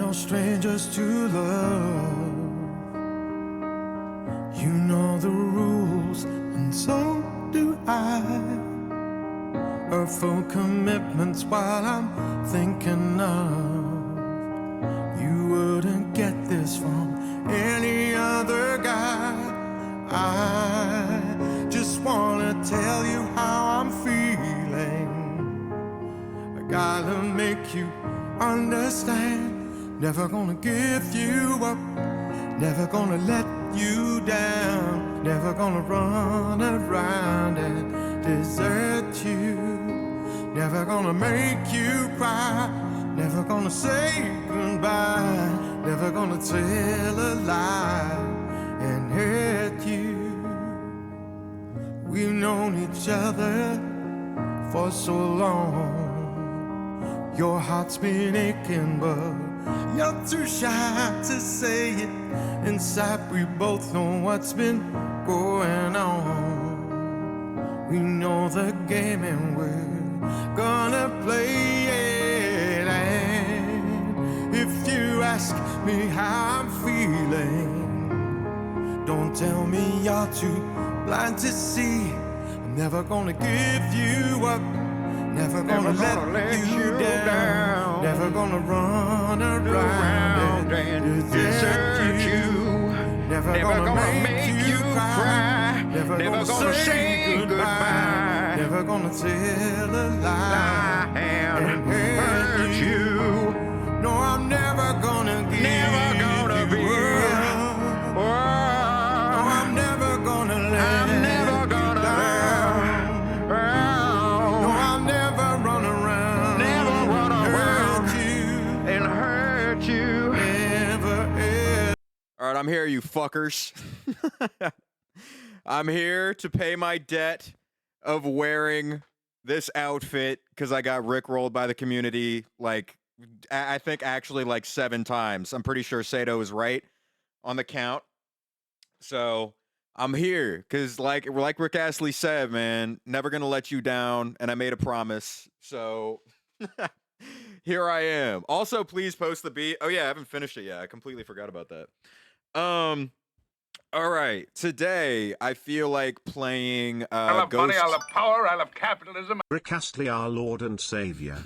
no strangers to love. You know the rules, and so do I. Hurtful commitments while I'm thinking of. You wouldn't get this from any other guy. I just wanna tell you how I'm feeling. I gotta make you understand. Never gonna give you up. Never gonna let you down. Never gonna run around and desert you. Never gonna make you cry. Never gonna say goodbye. Never gonna tell a lie and hurt you. We've known each other for so long. Your heart's been aching, but you're too shy to say it. Inside we both know what's been going on. We know the game and we're gonna play it. And if you ask me how I'm feeling, don't tell me you're too blind to see. I'm never gonna give you up. Never gonna let you down. Never gonna run around and desert you. Never gonna make you cry. Never gonna say goodbye. Never gonna tell a lie and hurt you. No, I'm never gonna give you up. No, I'm never gonna let you down. No, I'll never run around. Never run around and hurt you. Never ever. All right, I'm here, you fuckers. I'm here to pay my debt of wearing this outfit because I got rickrolled by the community, like, I think actually like 7 times. I'm pretty sure Sato is right on the count. So I'm here because, like Rick Astley said, man, never gonna let you down, and I made a promise. So here I am. Also, please post the beat. Oh yeah, I haven't finished it yet. I completely forgot about that. All right. Today, I feel like playing I love Ghost... money, I love power, I love capitalism. Rick Astley, our Lord and Savior.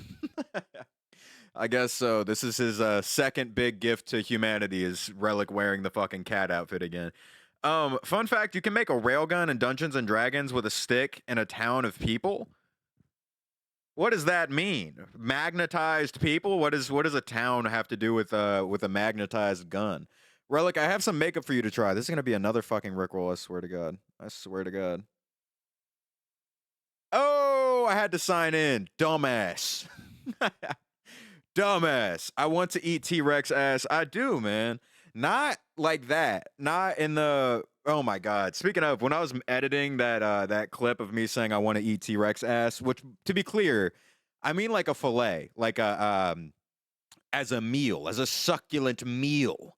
I guess so. This is his second big gift to humanity, is Relic wearing the fucking cat outfit again. Fun fact, you can make a railgun in Dungeons and Dragons with a stick in a town of people. What does that mean? Magnetized people? What does a town have to do with a magnetized gun? Relic, I have some makeup for you to try. This is gonna be another fucking Rickroll, I swear to God. I swear to God. Oh, I had to sign in. Dumbass. Dumbass. I want to eat T-Rex ass. I do, man. Not like that. Not in the... Oh my God. Speaking of, when I was editing that clip of me saying I want to eat T-Rex ass, which, to be clear, I mean like a fillet. Like as a meal. As a succulent meal.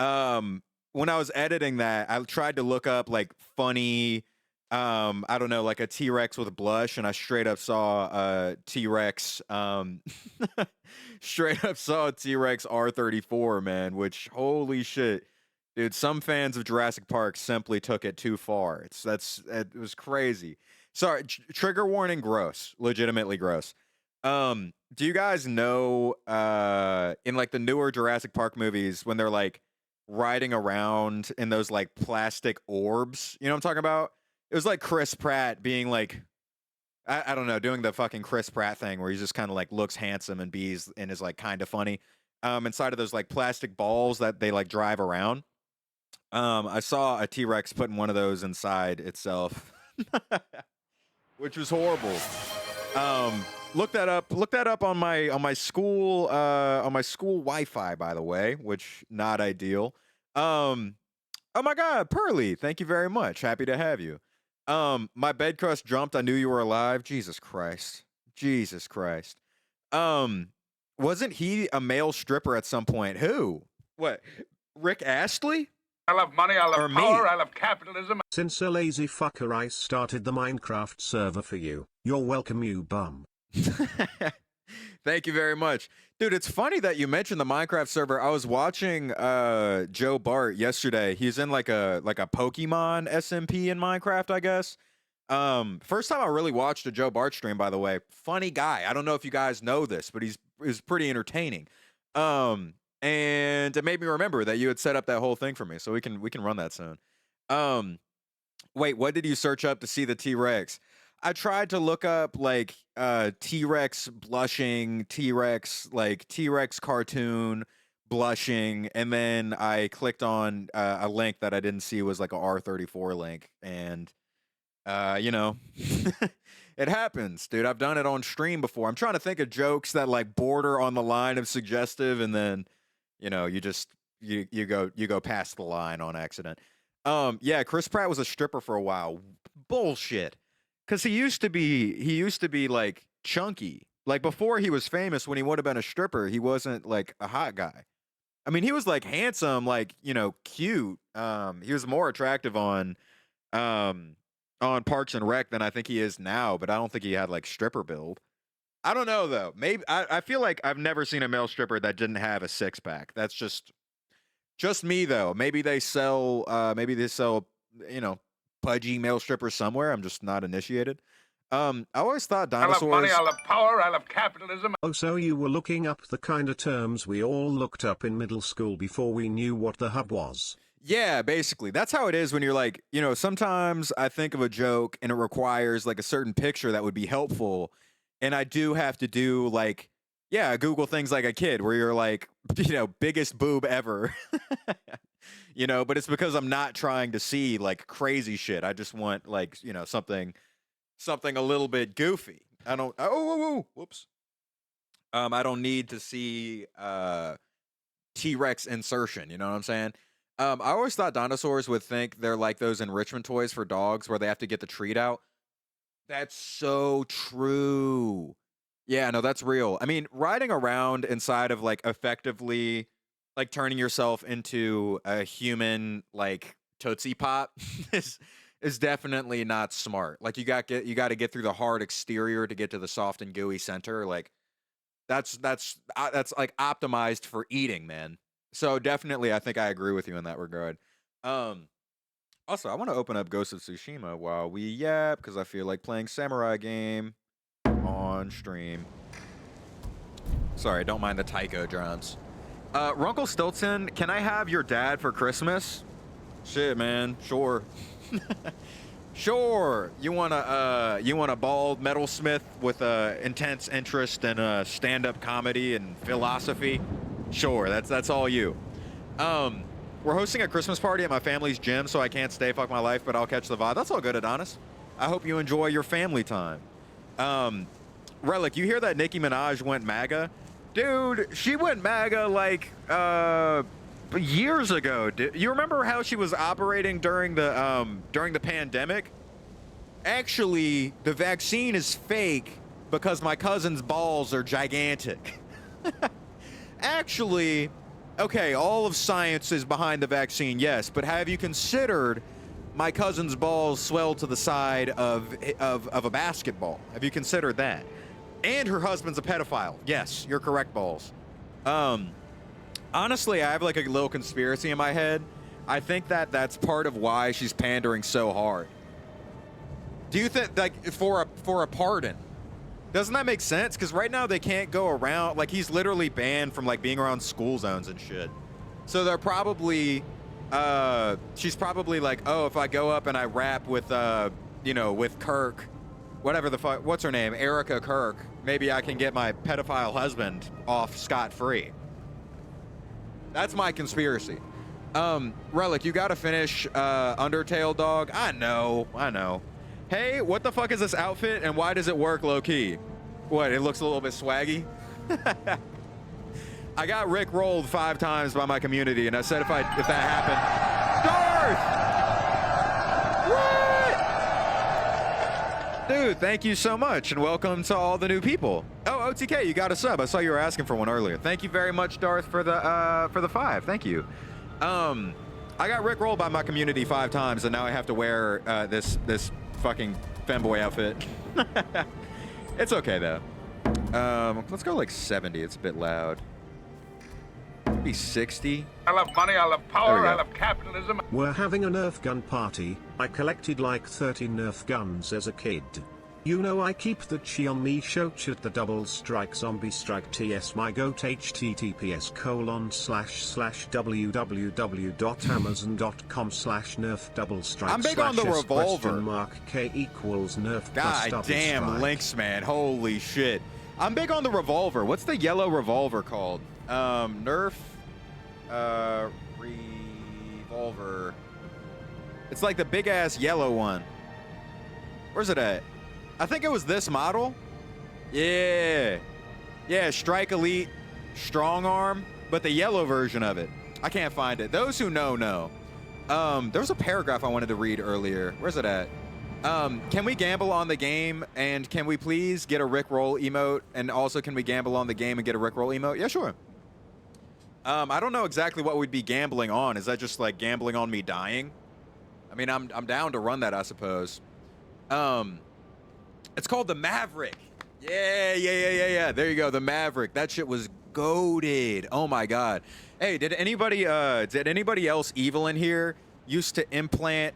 When I was editing that, I tried to look up like funny, I don't know, like a T-Rex with blush, and I straight up saw a T-Rex, straight up saw a T-Rex R34, man, which, holy shit, dude, some fans of Jurassic Park simply took it too far. It was crazy. Sorry, trigger warning, gross, legitimately gross. Do you guys know, in like the newer Jurassic Park movies, when they're like riding around in those like plastic orbs, you know what I'm talking about? It was like Chris Pratt being like, I don't know, doing the fucking Chris Pratt thing where he just kind of like looks handsome and is like kind of funny. Inside of those like plastic balls that they like drive around. I saw a T-Rex putting one of those inside itself, which was horrible. Look that up on my school Wi-Fi, by the way, which not ideal. Oh my God, Pearly, thank you very much. Happy to have you. My bed crust jumped. I knew you were alive. Jesus Christ. Jesus Christ. Wasn't he a male stripper at some point? Who? What? Rick Astley? I love money, I love Or me. power, I love capitalism. Since a lazy fucker I started the Minecraft server for you. You're welcome, you bum. Thank you very much. Dude, it's funny that you mentioned the Minecraft server. I was watching Joe Bart yesterday. He's in like a Pokemon SMP in Minecraft, I guess. First time I really watched a Joe Bart stream, by the way. Funny guy. I don't know if you guys know this, but he's pretty entertaining. And it made me remember that you had set up that whole thing for me, so we can run that soon. Wait, what did you search up to see the T-Rex? I tried to look up like T-Rex blushing, T-Rex cartoon blushing, and then I clicked on a link that I didn't see was like a R34 link, and you know, it happens, dude. I've done it on stream before. I'm trying to think of jokes that like border on the line of suggestive, and then you know, you just you go past the line on accident. Yeah, Chris Pratt was a stripper for a while. Bullshit. Cause he used to be like chunky. Like before he was famous, when he would have been a stripper, he wasn't like a hot guy. I mean, he was like handsome, like, you know, cute. He was more attractive on Parks and Rec than I think he is now, but I don't think he had like stripper build. I don't know though. Maybe I feel like I've never seen a male stripper that didn't have a six pack. That's just me though. Maybe they sell you know, pudgy male strippers somewhere. I'm just not initiated. I always thought dinosaurs. I love money, I love power, I love capitalism. Oh, so you were looking up the kind of terms we all looked up in middle school before we knew what the hub was. Yeah, basically. That's how it is when you're like, you know, sometimes I think of a joke and it requires like a certain picture that would be helpful. And I do have to do like, yeah, Google things like a kid where you're like, you know, biggest boob ever. You know, but it's because I'm not trying to see like crazy shit. I just want like, you know, something a little bit goofy. I don't whoops. I don't need to see T-Rex insertion, you know what I'm saying? I always thought dinosaurs would think they're like those enrichment toys for dogs where they have to get the treat out. That's so true. Yeah, no, that's real. I mean, riding around inside of like effectively like turning yourself into a human like Tootsie Pop is definitely not smart. Like you got to get through the hard exterior to get to the soft and gooey center. Like that's like optimized for eating, man. So definitely, I think I agree with you in that regard. Also, I want to open up Ghost of Tsushima while we yap because I feel like playing samurai game on stream. Sorry, don't mind the taiko drums. Runkle Stilton, can I have your dad for Christmas? Shit, man. Sure. Sure. You want a bald metalsmith with intense interest in stand-up comedy and philosophy? Sure. That's all you. We're hosting a Christmas party at my family's gym, so I can't stay. Fuck my life, but I'll catch the vibe. That's all good, Adonis. I hope you enjoy your family time. Relic, you hear that Nicki Minaj went MAGA? Dude, she went MAGA like years ago. You remember how she was operating during the pandemic? Actually, the vaccine is fake because my cousin's balls are gigantic. Actually, okay, all of science is behind the vaccine, yes, but have you considered my cousin's balls swell to the side of a basketball? Have you considered that? And her husband's a pedophile. Yes, you're correct, balls. Honestly, I have like a little conspiracy in my head. I think that's part of why she's pandering so hard. Do you think like for a pardon? Doesn't that make sense? Because right now they can't go around. Like he's literally banned from like being around school zones and shit. So they're probably, she's probably like, oh, if I go up and I rap with, you know, with Kirk. Whatever the fuck, what's her name? Erica Kirk. Maybe I can get my pedophile husband off scot-free. That's my conspiracy. Relic, you gotta finish Undertale, dog. I know. Hey, what the fuck is this outfit and why does it work low-key? What, it looks a little bit swaggy? I got Rick rolled 5 times by my community and I said if that happened. Darth! What? Dude, thank you so much, and welcome to all the new people. Oh, OTK, you got a sub. I saw you were asking for one earlier. Thank you very much, Darth, for the 5. Thank you. I got Rick rolled by my community 5 times, and now I have to wear this fucking femboy outfit. It's okay though. Let's go like 70. It's a bit loud. Maybe 60. I love money, I love power, There we I go. love capitalism. We're having a Nerf gun party. I collected like 30 Nerf guns as a kid. You know I keep the chi on me shoch at the double strike zombie strike ts my goat https://www.amazon.com/nerf double strike. I'm big on the revolver. K equals nerf plus God double damn, strike. links, man. Holy shit. I'm big on the revolver. What's the yellow revolver called? Nerf revolver. It's like the big ass yellow one. Where's it at? I think it was this model. Yeah. Yeah, Strike Elite Strong Arm, but the yellow version of it. I can't find it. Those who know, know. There was a paragraph I wanted to read earlier. Where's it at? Can we gamble on the game, and can we please get a Rickroll emote? And also, can we gamble on the game and get a Rickroll emote? Yeah, sure. I don't know exactly what we'd be gambling on. Is that just like gambling on me dying? I mean, I'm down to run that, I suppose. It's called the Maverick. Yeah. There you go, the Maverick. That shit was goated. Oh my god. Hey, did anybody else evil in here used to implant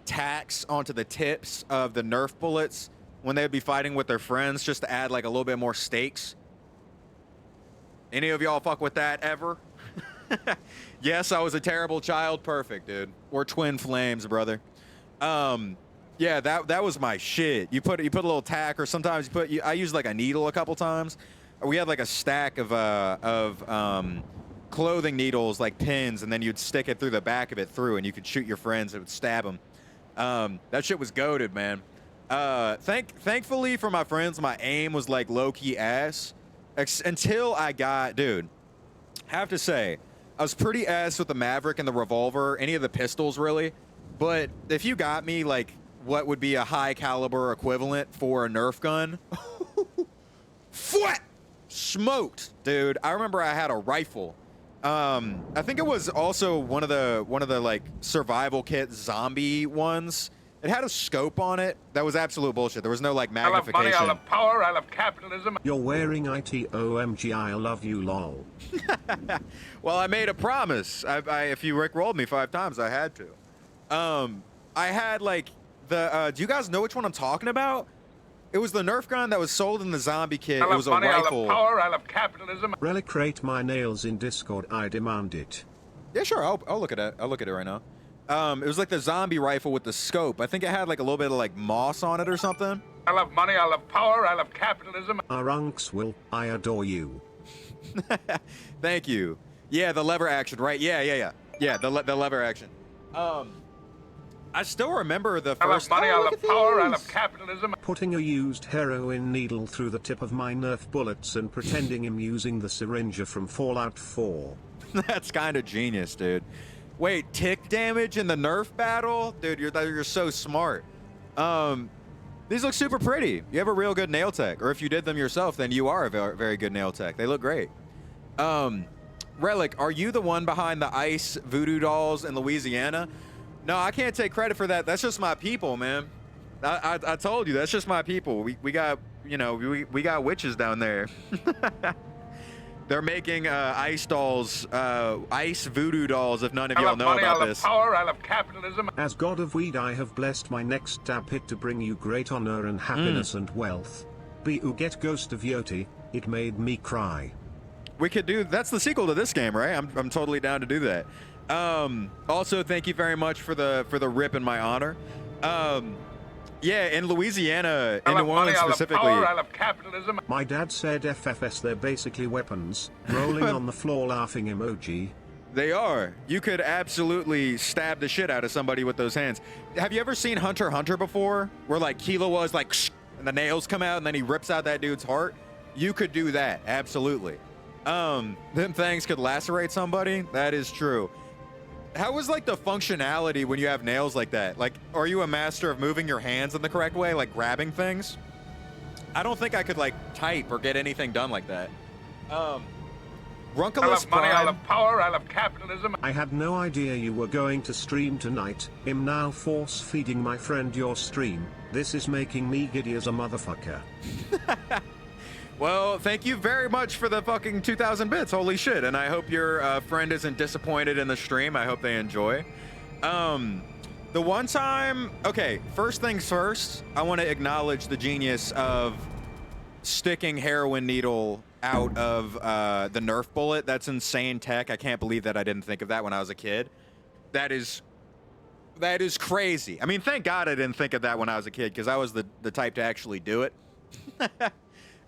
tacks onto the tips of the Nerf bullets when they would be fighting with their friends just to add like a little bit more stakes? Any of y'all fuck with that ever? Yes, I was a terrible child. Perfect, dude. We're twin flames, brother. Yeah, that was my shit. You put a little tack, or sometimes I used like a needle a couple times. We had like a stack of clothing needles, like pins, and then you'd stick it through the back of it and you could shoot your friends. It would stab them. That shit was goated, man. Thankfully for my friends, my aim was like low key ass until I got, dude. Have to say, I was pretty ass with the Maverick and the revolver, any of the pistols really. But if you got me like what would be a high caliber equivalent for a Nerf gun, smoked, dude. I remember I had a rifle. I think it was also one of the like survival kit zombie ones. It had a scope on it. That was absolute bullshit. There was no like I love magnification. money, I love power, I love capitalism. You're wearing ITOMG, I love you, lol. Well, I made a promise. If you Rickrolled me 5 times, I had to. I had like the. Do you guys know which one I'm talking about? It was the Nerf gun that was sold in the zombie kit. I It love was a money, rifle. I love power, I love capitalism. Relic rate my nails in Discord, I demand it. Yeah, sure. I'll look at it. I'll look at it right now. It was like the zombie rifle with the scope. I think it had like a little bit of like moss on it or something. I love money, I love power, I love capitalism. Arunks will, I adore you. Thank you. Yeah, the lever action, right? Yeah. Yeah, the lever action. I still remember the I love first. money, Oh, I look love at power, I these. love capitalism. Putting a used heroin needle through the tip of my Nerf bullets and pretending I'm using the syringe from Fallout 4. That's kind of genius, dude. Wait, tick damage in the Nerf battle? Dude, you're so smart. These look super pretty. You have a real good nail tech. Or if you did them yourself, then you are a very, very good nail tech. They look great. Relic, are you the one behind the ice voodoo dolls in Louisiana? No, I can't take credit for that. That's just my people, man. I told you, that's just my people. We got, we got witches down there. They're making ice dolls, ice voodoo dolls, if none of I y'all love know money, I about love this. power, I love capitalism. As God of Weed, I have blessed my next tap hit to bring you great honor and happiness and wealth. Be you get Ghost of Yoti, it made me cry. We could do, that's the sequel to this game, right? I'm totally down to do that. Also, thank you very much for the rip in my honor. Yeah, in Louisiana, I in love New money, Orleans I love specifically. power, I love capitalism. My dad said FFS, they're basically weapons. Rolling on the floor laughing emoji. They are. You could absolutely stab the shit out of somebody with those hands. Have you ever seen Hunter x Hunter before? Where like Kilo was like, and the nails come out and then he rips out that dude's heart? You could do that, absolutely. Them things could lacerate somebody. That is true. How was like the functionality when you have nails like that? Like, are you a master of moving your hands in the correct way, like grabbing things? I don't think I could like type or get anything done like that. I Runculus love money, I Prime. love power, I love capitalism. I had no idea you were going to stream tonight. I'm now force feeding my friend your stream. This is making me giddy as a motherfucker. Well, thank you very much for the fucking 2,000 bits. Holy shit. And I hope your friend isn't disappointed in the stream. I hope they enjoy. The one time... Okay, first things first, I want to acknowledge the genius of sticking heroin needle out of the Nerf bullet. That's insane tech. I can't believe that I didn't think of that when I was a kid. That is crazy. I mean, thank God I didn't think of that when I was a kid, because I was the type to actually do it.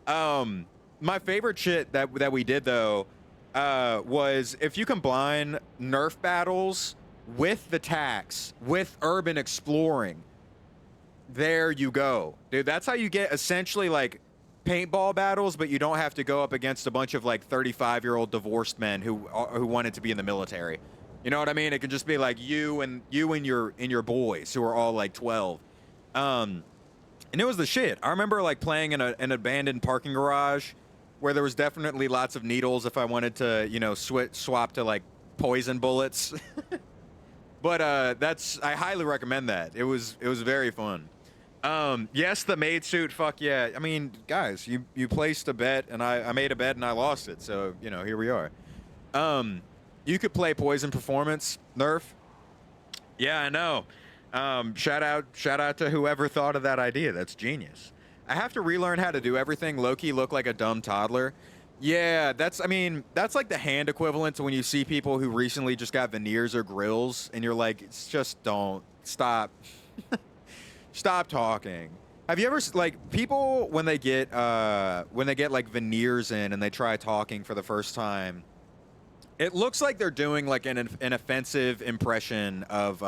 My favorite shit that we did though was if you combine Nerf battles with the tax with urban exploring, there you go, dude. That's how you get essentially like paintball battles, but you don't have to go up against a bunch of like 35-year-old divorced men who wanted to be in the military. You know what I mean? It can just be like you and your boys who are all like 12. And it was the shit. I remember like playing in an abandoned parking garage where there was definitely lots of needles if I wanted to, you know, swap to like poison bullets. But I highly recommend that. It was very fun. Yes, the maid suit, fuck yeah. I mean, guys, you placed a bet and I made a bet and I lost it. So, you know, here we are. You could play poison performance, Nerf. Yeah, I know. Shout out to whoever thought of that idea. That's genius. I have to relearn how to do everything. Low-key look like a dumb toddler. Yeah, that's like the hand equivalent to when you see people who recently just got veneers or grills and you're like, it's just don't stop. Stop talking. Have you ever like people when they get like veneers in and they try talking for the first time, it looks like they're doing like an offensive impression of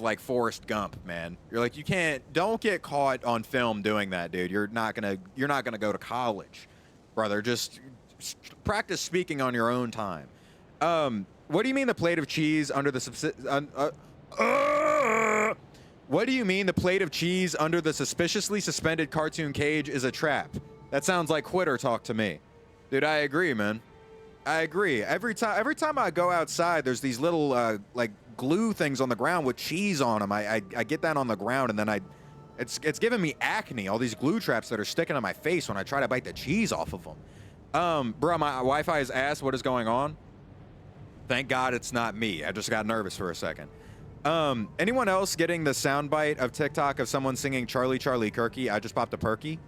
like Forrest Gump, man. You're like, don't get caught on film doing that, dude. You're not gonna go to college, brother. Just practice speaking on your own time. What do you mean the plate of cheese under the what do you mean the plate of cheese under the suspiciously suspended cartoon cage is a trap? That sounds like quitter talk to me. Dude, I agree, man. I agree. Every time I go outside, there's these little like glue things on the ground with cheese on them. I get that on the ground, and then it's giving me acne. All these glue traps that are sticking on my face when I try to bite the cheese off of them. Bro, my Wi-Fi is ass. What is going on? Thank God it's not me. I just got nervous for a second. Anyone else getting the soundbite of TikTok of someone singing Charlie Charlie Kirky? I just popped a perky.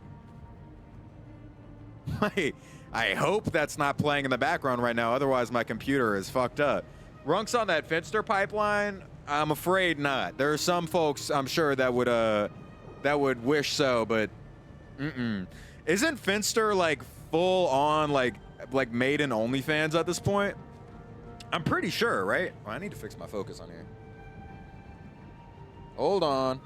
I hope that's not playing in the background right now. Otherwise, my computer is fucked up. Runks on that Finster pipeline? I'm afraid not. There are some folks, I'm sure, that would wish so, but Isn't Finster like full on like made in OnlyFans at this point? I'm pretty sure, right? Oh, I need to fix my focus on here. Hold on.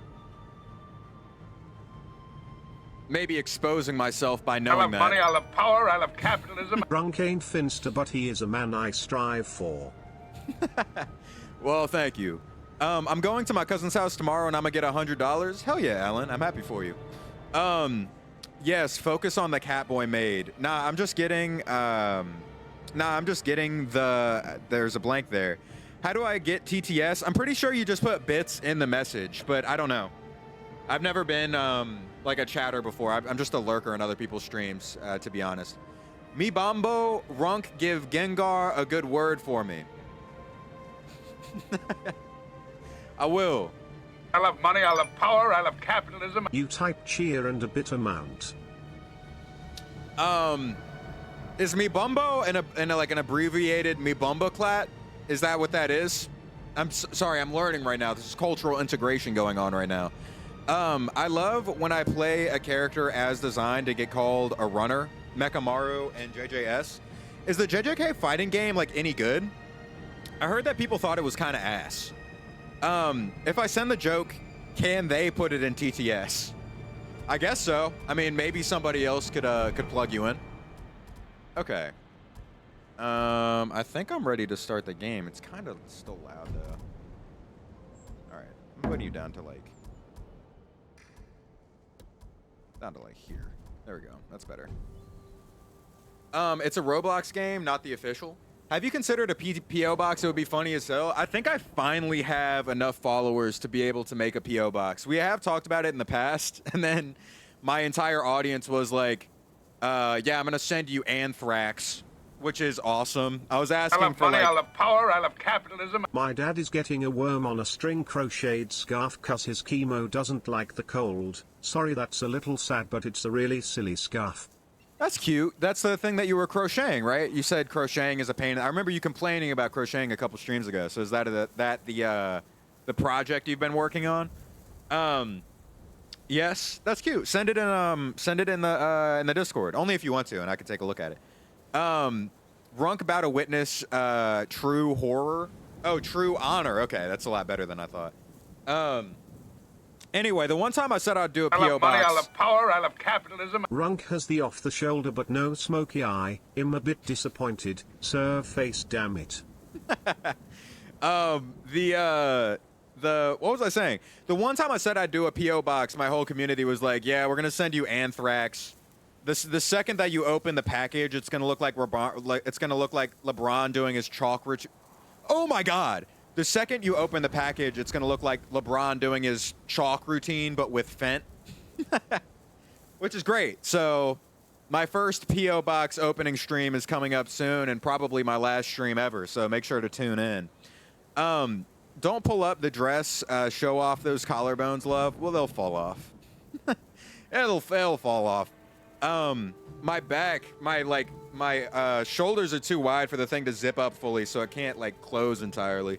Maybe exposing myself by knowing that. I love money, I love power, I love capitalism. Drunk ain't Finster, but he is a man I strive for. Well, thank you. I'm going to my cousin's house tomorrow and I'm gonna get $100. Hell yeah, Alan. I'm happy for you. Yes, focus on the Catboy maid. I'm just getting the, there's a blank there. How do I get TTS? I'm pretty sure you just put bits in the message, but I don't know. I've never been like a chatter before. I'm just a lurker in other people's streams, to be honest. Mi Bombo, Runk, give Gengar a good word for me. I will. I love money, I love power, I love capitalism. You type cheer and a bit amount. Is Mi Bumbo in like an abbreviated Mi Bumbo clat? Is that what that is? I'm sorry, I'm learning right now. This is cultural integration going on right now. I love when I play a character as designed to get called a runner. Mechamaru and JJS. Is the JJK fighting game like any good? I heard that people thought it was kind of ass. If I send the joke, can they put it in TTS? I guess so. I mean, maybe somebody else could plug you in. Okay. I think I'm ready to start the game. It's kind of still loud though. All right, I'm putting you down to like here. There we go. That's better. It's a Roblox game, not the official. Have you considered a PO box? It would be funny as hell. I think I finally have enough followers to be able to make a PO box. We have talked about it in the past, and then my entire audience was like, Yeah, I'm gonna send you Anthrax, which is awesome. I was I asking love for money, like, I love power, I love capitalism. My dad is getting a worm on a string crocheted scarf cause his chemo doesn't like the cold. Sorry, that's a little sad, but it's a really silly scarf. that's cute. That's the thing that you were crocheting, right? You said crocheting is a pain. I remember you complaining about crocheting a couple streams ago. So is that the project you've been working on? Yes, that's cute. Send it in the Discord. Only if you want to, and I can take a look at it. Runk about to witness true horror. Oh, true honor. Okay, that's a lot better than I thought. Anyway, the one time I said I'd do a I PO love money, box. I love power, I love capitalism. Runk has the off the shoulder but no smoky eye. I'm a bit disappointed. Serve face, damn it. What was I saying? The one time I said I'd do a PO box, my whole community was like, "Yeah, we're gonna send you Anthrax." The second that you open the package, it's gonna look like LeBron doing his chalk ritual. Oh my God! The second you open the package, it's gonna look like LeBron doing his chalk routine, but with Fent, which is great. So, my first PO box opening stream is coming up soon, and probably my last stream ever. So make sure to tune in. Don't pull up the dress. Show off those collarbones, love. Well, they'll fall off. It'll fall off. My back, my shoulders are too wide for the thing to zip up fully, so it can't like close entirely.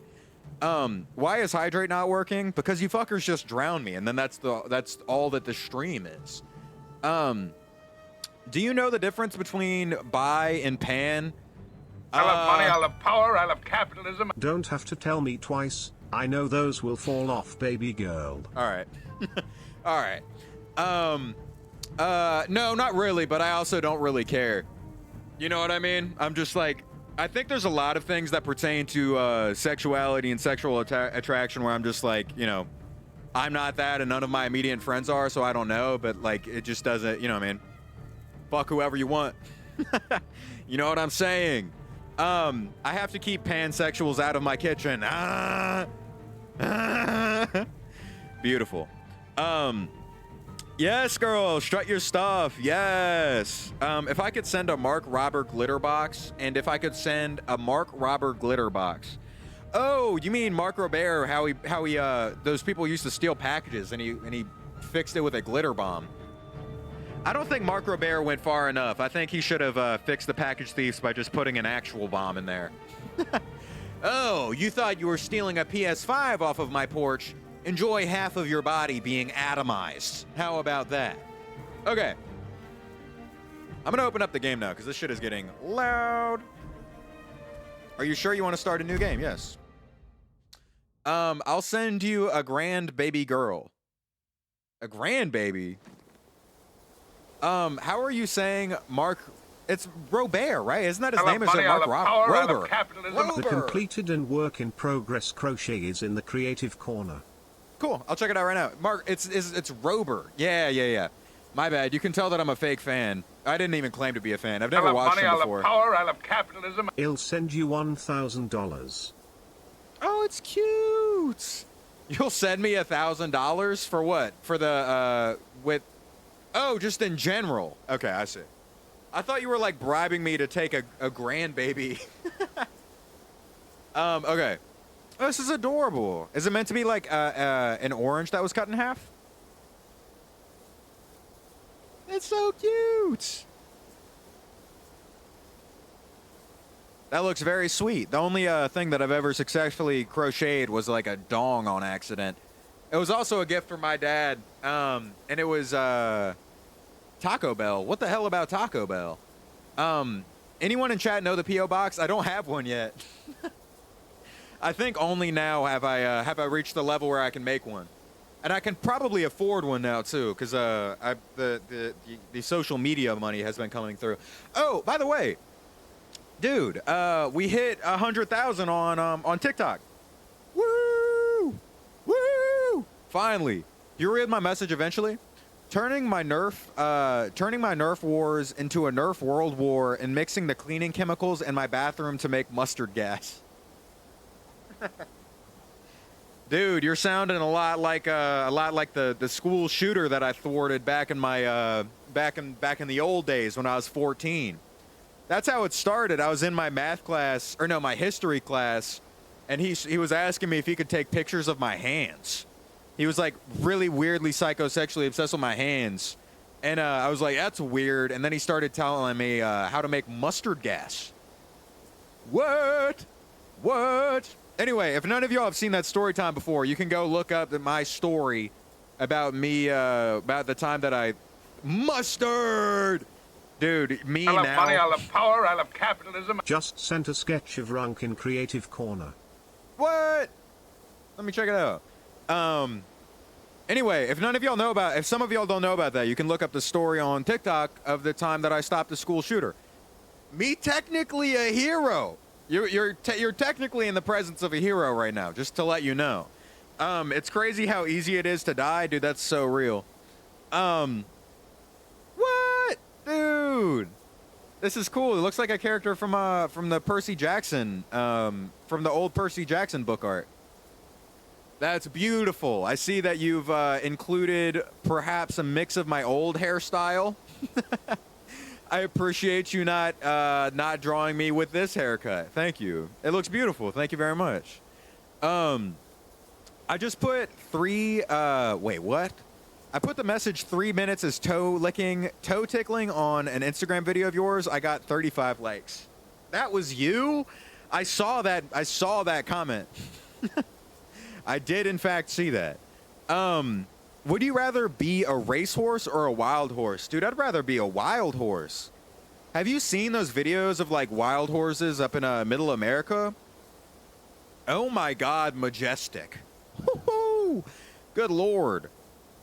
Why is hydrate not working? Because you fuckers just drown me, and then that's all that the stream is. Do you know the difference between buy and pan? I love money, I love power, I love capitalism. Don't have to tell me twice. I know those will fall off, baby girl. All right. All right. No, not really, but I also don't really care. You know what I mean? I'm just like, I think there's a lot of things that pertain to sexuality and sexual attraction where I'm just like, you know, I'm not that and none of my immediate friends are, so I don't know, but like, it just doesn't, you know what I mean? Fuck whoever you want. You know what I'm saying? I have to keep pansexuals out of my kitchen. Beautiful. Yes, girl, strut your stuff. Yes. If I could send a Mark Robert glitter box, and if I could send a Mark Robert glitter box. Oh, you mean Mark Robert? How he those people used to steal packages, and he fixed it with a glitter bomb. I don't think Mark Robert went far enough. I think he should have fixed the package thieves by just putting an actual bomb in there. Oh, you thought you were stealing a PS5 off of my porch? Enjoy half of your body being atomized. How about that? Okay. I'm gonna open up the game now, because this shit is getting loud. Are you sure you want to start a new game? Yes. I'll send you a grand baby girl. A grand baby? How are you saying Mark? It's Robert, right? Isn't that his name? Is it Mark Robert? The completed and work in progress crochet is in the creative corner. Cool. I'll check it out right now. Mark, it's Robert. Yeah. My bad. You can tell that I'm a fake fan. I didn't even claim to be a fan. I've never watched him before. I love power, I love capitalism. I'll send you $1,000. Oh, it's cute. You'll send me $1,000 for what? For the with. Oh, just in general. Okay, I see. I thought you were like bribing me to take a grandbaby. Okay. Oh, this is adorable. Is it meant to be like an orange that was cut in half? It's so cute. That looks very sweet. The only thing that I've ever successfully crocheted was like a dong on accident. It was also a gift from my dad, and it was Taco Bell. What the hell about Taco Bell? Anyone in chat know the P.O. box? I don't have one yet. I think only now have I reached the level where I can make one, and I can probably afford one now too, because the social media money has been coming through. Oh, by the way, dude, we hit 100,000 on TikTok. Woo! Woo! Finally, you read my message eventually. Turning my Nerf wars into a Nerf World War and mixing the cleaning chemicals in my bathroom to make mustard gas. Dude, you're sounding a lot like the school shooter that I thwarted back in my back in the old days when I was 14. That's how it started. I was in my math class, or no, my history class, and he was asking me if he could take pictures of my hands. He was like really weirdly psychosexually obsessed with my hands. And I was like, that's weird. And then he started telling me how to make mustard gas. What? Anyway, if none of y'all have seen that story time before, you can go look up my story about me, about the time that I... Mustard! Dude, me now... I love money, I love power, I love capitalism. Just sent a sketch of Runk in Creative Corner. What? Let me check it out. Anyway, if some of y'all don't know about that, you can look up the story on TikTok of the time that I stopped a school shooter. Me technically a hero. You're technically in the presence of a hero right now, just to let you know. It's crazy how easy it is to die, dude. That's so real. What? Dude. This is cool. It looks like a character from the Percy Jackson, from the old Percy Jackson book art. That's beautiful. I see that you've included perhaps a mix of my old hairstyle. I appreciate you not drawing me with this haircut. Thank you. It looks beautiful. Thank you very much. I just put wait, what? I put the message 3 minutes as toe tickling on an Instagram video of yours. I got 35 likes. That was you? I saw that comment. I did in fact see that. Would you rather be a racehorse or a wild horse? Dude, I'd rather be a wild horse. Have you seen those videos of like wild horses up in middle America? Oh my God, majestic. Woo-hoo! Good Lord.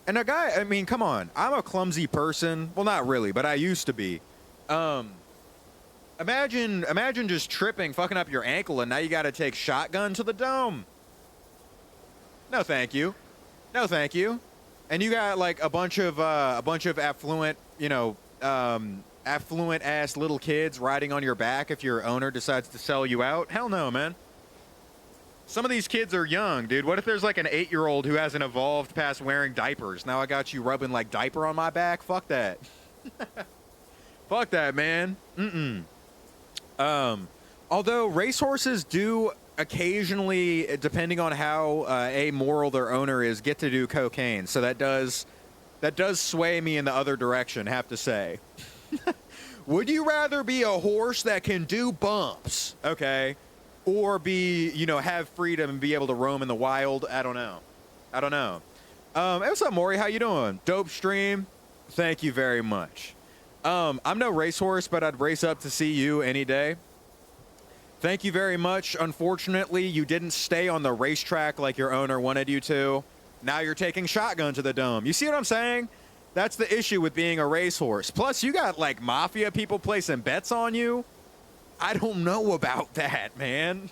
And a guy, I mean, come on. I'm a clumsy person. Well, not really, but I used to be. Imagine just tripping, fucking up your ankle, and now you got to take shotgun to the dome. No, thank you. No, thank you. And you got like a bunch of affluent, affluent ass little kids riding on your back if your owner decides to sell you out. Hell no, man. Some of these kids are young, dude. What if there's like an 8-year-old who hasn't evolved past wearing diapers? Now I got you rubbing like diaper on my back? Fuck that. Fuck that, man. Although racehorses do occasionally, depending on how amoral their owner is, get to do cocaine. So that does sway me in the other direction, have to say. Would you rather be a horse that can do bumps, okay, or be, have freedom and be able to roam in the wild? I don't know. Hey, what's up, Maury? How you doing? Dope stream. Thank you very much. I'm no racehorse, but I'd race up to see you any day. Thank you very much. Unfortunately, you didn't stay on the racetrack like your owner wanted you to. Now you're taking shotgun to the dome. You see what I'm saying? That's the issue with being a racehorse. Plus, you got like mafia people placing bets on you. I don't know about that, man.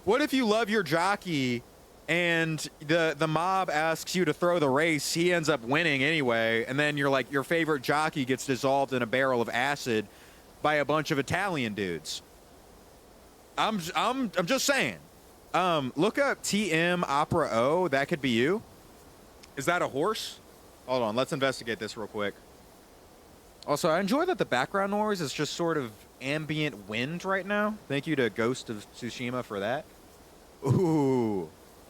What if you love your jockey and the mob asks you to throw the race, he ends up winning anyway, and then you're like, your favorite jockey gets dissolved in a barrel of acid by a bunch of Italian dudes? I'm just saying. Look up TM Opera O. That could be you. Is that a horse? Hold on, let's investigate this real quick. Also, I enjoy that the background noise is just sort of ambient wind right now. Thank you to Ghost of Tsushima for that. Ooh.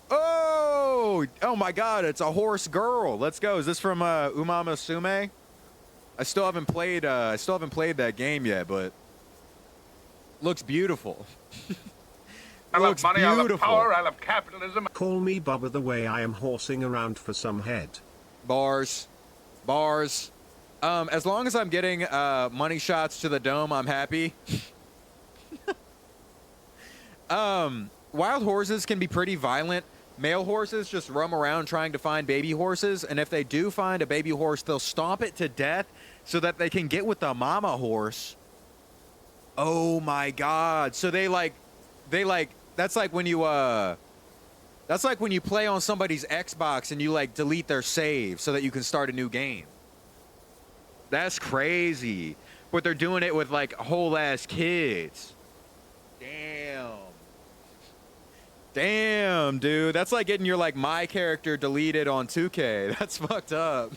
Oh my God, it's a horse girl. Let's go. Is this from Uma Musume? I still haven't played that game yet, but looks beautiful. I love money, I love power, I love capitalism. Call me Bubba the way I am horsing around for some head. Bars. As long as I'm getting money shots to the dome, I'm happy. Wild horses can be pretty violent. Male horses just roam around trying to find baby horses, and if they do find a baby horse, they'll stomp it to death so that they can get with the mama horse. Oh my God. So they like that's like when you play on somebody's Xbox and you like delete their save so that you can start a new game. That's crazy. But they're doing it with like whole ass kids. Damn, dude. That's like getting your like my character deleted on 2K. That's fucked up.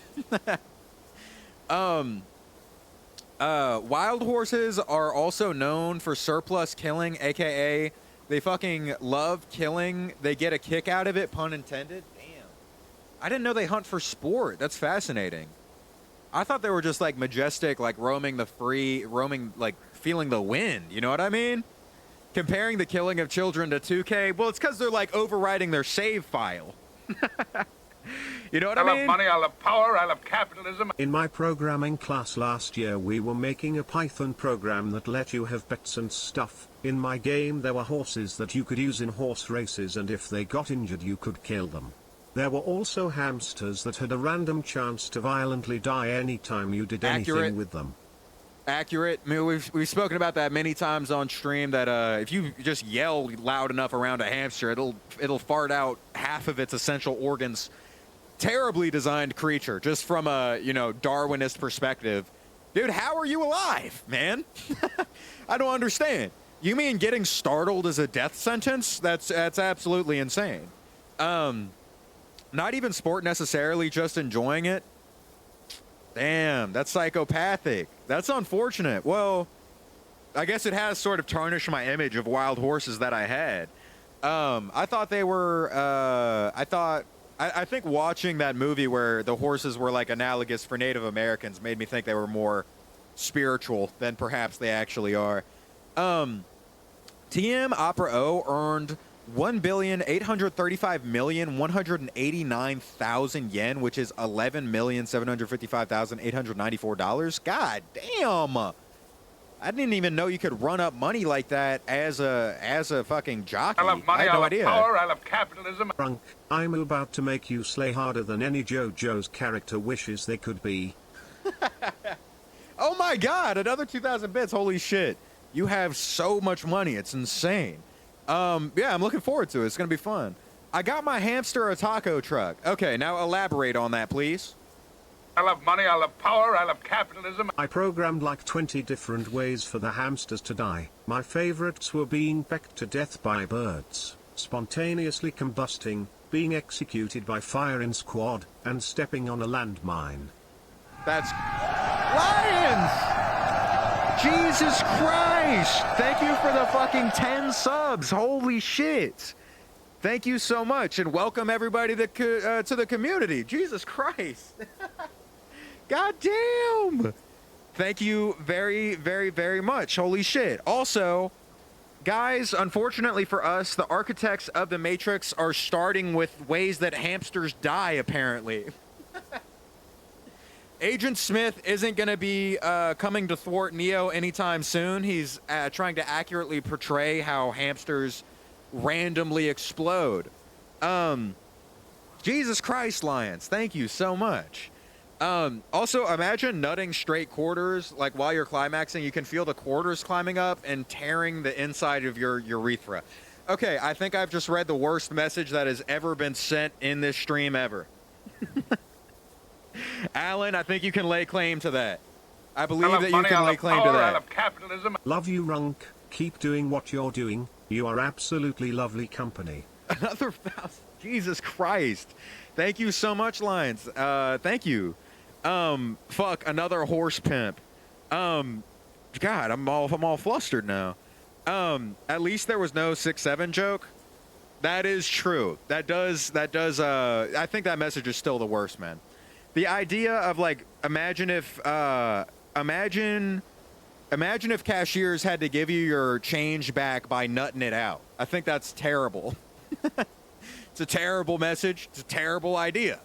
Wild horses are also known for surplus killing, aka they fucking love killing. They get a kick out of it, pun intended. Damn. I didn't know they hunt for sport. That's fascinating. I thought they were just like majestic, like roaming, like feeling the wind. You know what I mean? Comparing the killing of children to 2K, well, it's because they're like overwriting their save file. You know what I mean? I love money, I love power, I love capitalism. In my programming class last year we were making a Python program that let you have pets and stuff. In my game there were horses that you could use in horse races, and if they got injured you could kill them. There were also hamsters that had a random chance to violently die anytime you did anything with them. Accurate. I mean, we've spoken about that many times on stream, that if you just yell loud enough around a hamster, it'll fart out half of its essential organs. Terribly designed creature, just from a, you know, Darwinist perspective. Dude, how are you alive, man? I don't understand. You mean getting startled is a death sentence? That's absolutely insane. Not even sport necessarily, just enjoying it. Damn, that's psychopathic. That's unfortunate. Well, I guess it has sort of tarnished my image of wild horses that I had. I thought they were, I think watching that movie where the horses were like analogous for Native Americans made me think they were more spiritual than perhaps they actually are. TM Opera O earned 1,835,189,000 yen, which is $11,755,894. God damn! I didn't even know you could run up money like that as a fucking jockey. I love money, I had no idea. Power, I love capitalism. Drunk, I'm about to make you slay harder than any JoJo's character wishes they could be. Oh my god, another 2,000 bits. Holy shit. You have so much money. It's insane. Yeah, I'm looking forward to it. It's going to be fun. I got my hamster a taco truck. Okay, now elaborate on that, please. I love money, I love power, I love capitalism. I programmed like 20 different ways for the hamsters to die. My favorites were being pecked to death by birds, spontaneously combusting, being executed by firing squad, and stepping on a landmine. That's... Lions! Jesus Christ! Thank you for the fucking 10 subs. Holy shit. Thank you so much, and welcome everybody to the community. Jesus Christ. God damn. Thank you very, very, very much. Holy shit. Also, guys, unfortunately for us, the architects of the Matrix are starting with ways that hamsters die, apparently. Agent Smith isn't going to be coming to thwart Neo anytime soon. He's trying to accurately portray how hamsters randomly explode. Jesus Christ, Lions. Thank you so much. Also, imagine nutting straight quarters, like while you're climaxing, you can feel the quarters climbing up and tearing the inside of your urethra. Okay, I think I've just read the worst message that has ever been sent in this stream ever. Alan, I think you can lay claim to that. I believe that you can lay claim to that. I love capitalism. Love you, Runk. Keep doing what you're doing. You are absolutely lovely company. Another 1,000. Jesus Christ. Thank you so much, Lions. Thank you. Fuck, another horse pimp. God, I'm all flustered now. At least there was no 6-7 joke. That is true. That does, I think that message is still the worst, man. The idea of, like, imagine if cashiers had to give you your change back by nutting it out. I think that's terrible. It's a terrible message. It's a terrible idea.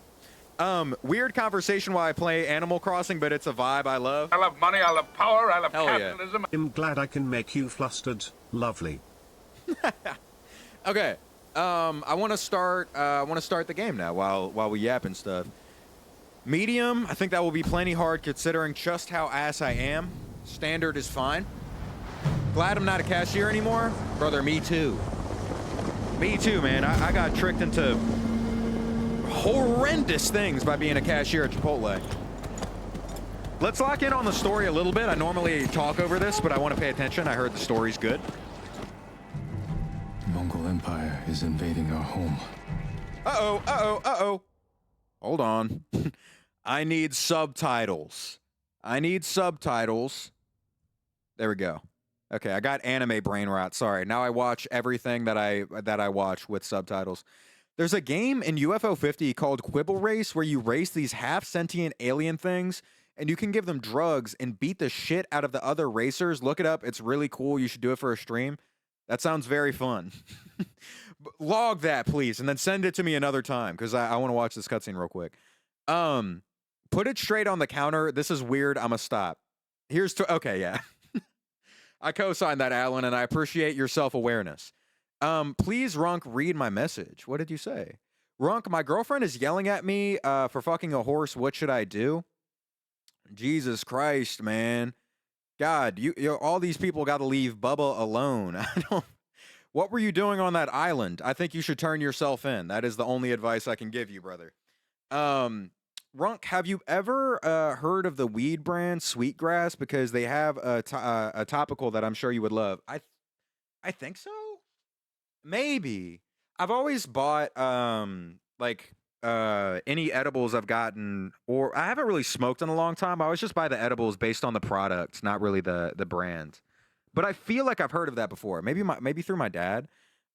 Weird conversation while I play Animal Crossing, but it's a vibe I love. I love money, I love power, I love Hell capitalism. Yeah. I'm glad I can make you flustered. Lovely. Okay. I want to start the game now while we yap and stuff. Medium, I think that will be plenty hard considering just how ass I am. Standard is fine. Glad I'm not a cashier anymore. Brother, me too. Me too, man. I got tricked into horrendous things by being a cashier at Chipotle. Let's lock in on the story a little bit. I normally talk over this, but I want to pay attention. I heard the story's good. Mongol Empire is invading our home. Uh-oh. Hold on. I need subtitles. I need subtitles. There we go. Okay, I got anime brain rot. Sorry. Now I watch everything that I watch with subtitles. There's a game in UFO 50 called Quibble Race where you race these half-sentient alien things and you can give them drugs and beat the shit out of the other racers. Look it up. It's really cool. You should do it for a stream. That sounds very fun. Log that, please, and then send it to me another time because I want to watch this cutscene real quick. Put it straight on the counter. This is weird. I'm going to stop. Okay, yeah. I co-signed that, Alan, and I appreciate your self-awareness. Please, Runk, read my message. What did you say? Runk, my girlfriend is yelling at me for fucking a horse. What should I do? Jesus Christ, man. God, you all these people got to leave Bubba alone. What were you doing on that island? I think you should turn yourself in. That is the only advice I can give you, brother. Runk, have you ever heard of the weed brand Sweetgrass? Because they have a topical that I'm sure you would love. I think so. Maybe. I've always bought any edibles I've gotten, or I haven't really smoked in a long time. I always just buy the edibles based on the product, not really the brand. But I feel like I've heard of that before. Maybe through my dad.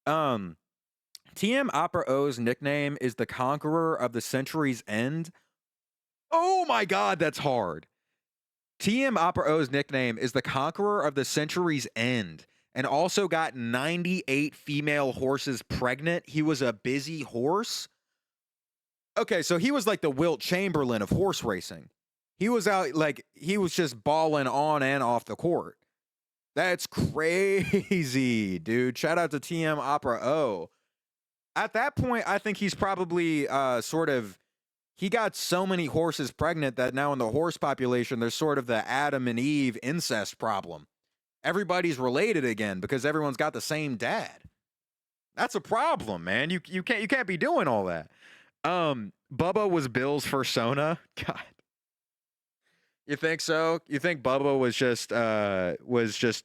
TM Opera O's nickname is the Conqueror of the Century's End. Oh my God, that's hard. TM Opera O's nickname is the Conqueror of the Century's End, and also got 98 female horses pregnant. He was a busy horse. Okay, so he was like the Wilt Chamberlain of horse racing. He was out, like, he was just balling on and off the court. That's crazy, dude. Shout out to TM Opera O. At that point, I think he's probably he got so many horses pregnant that now in the horse population, there's sort of the Adam and Eve incest problem. Everybody's related again because everyone's got the same dad. That's a problem, man. You can't be doing all that. Bubba was Bill's persona. God. You think so? You think Bubba was just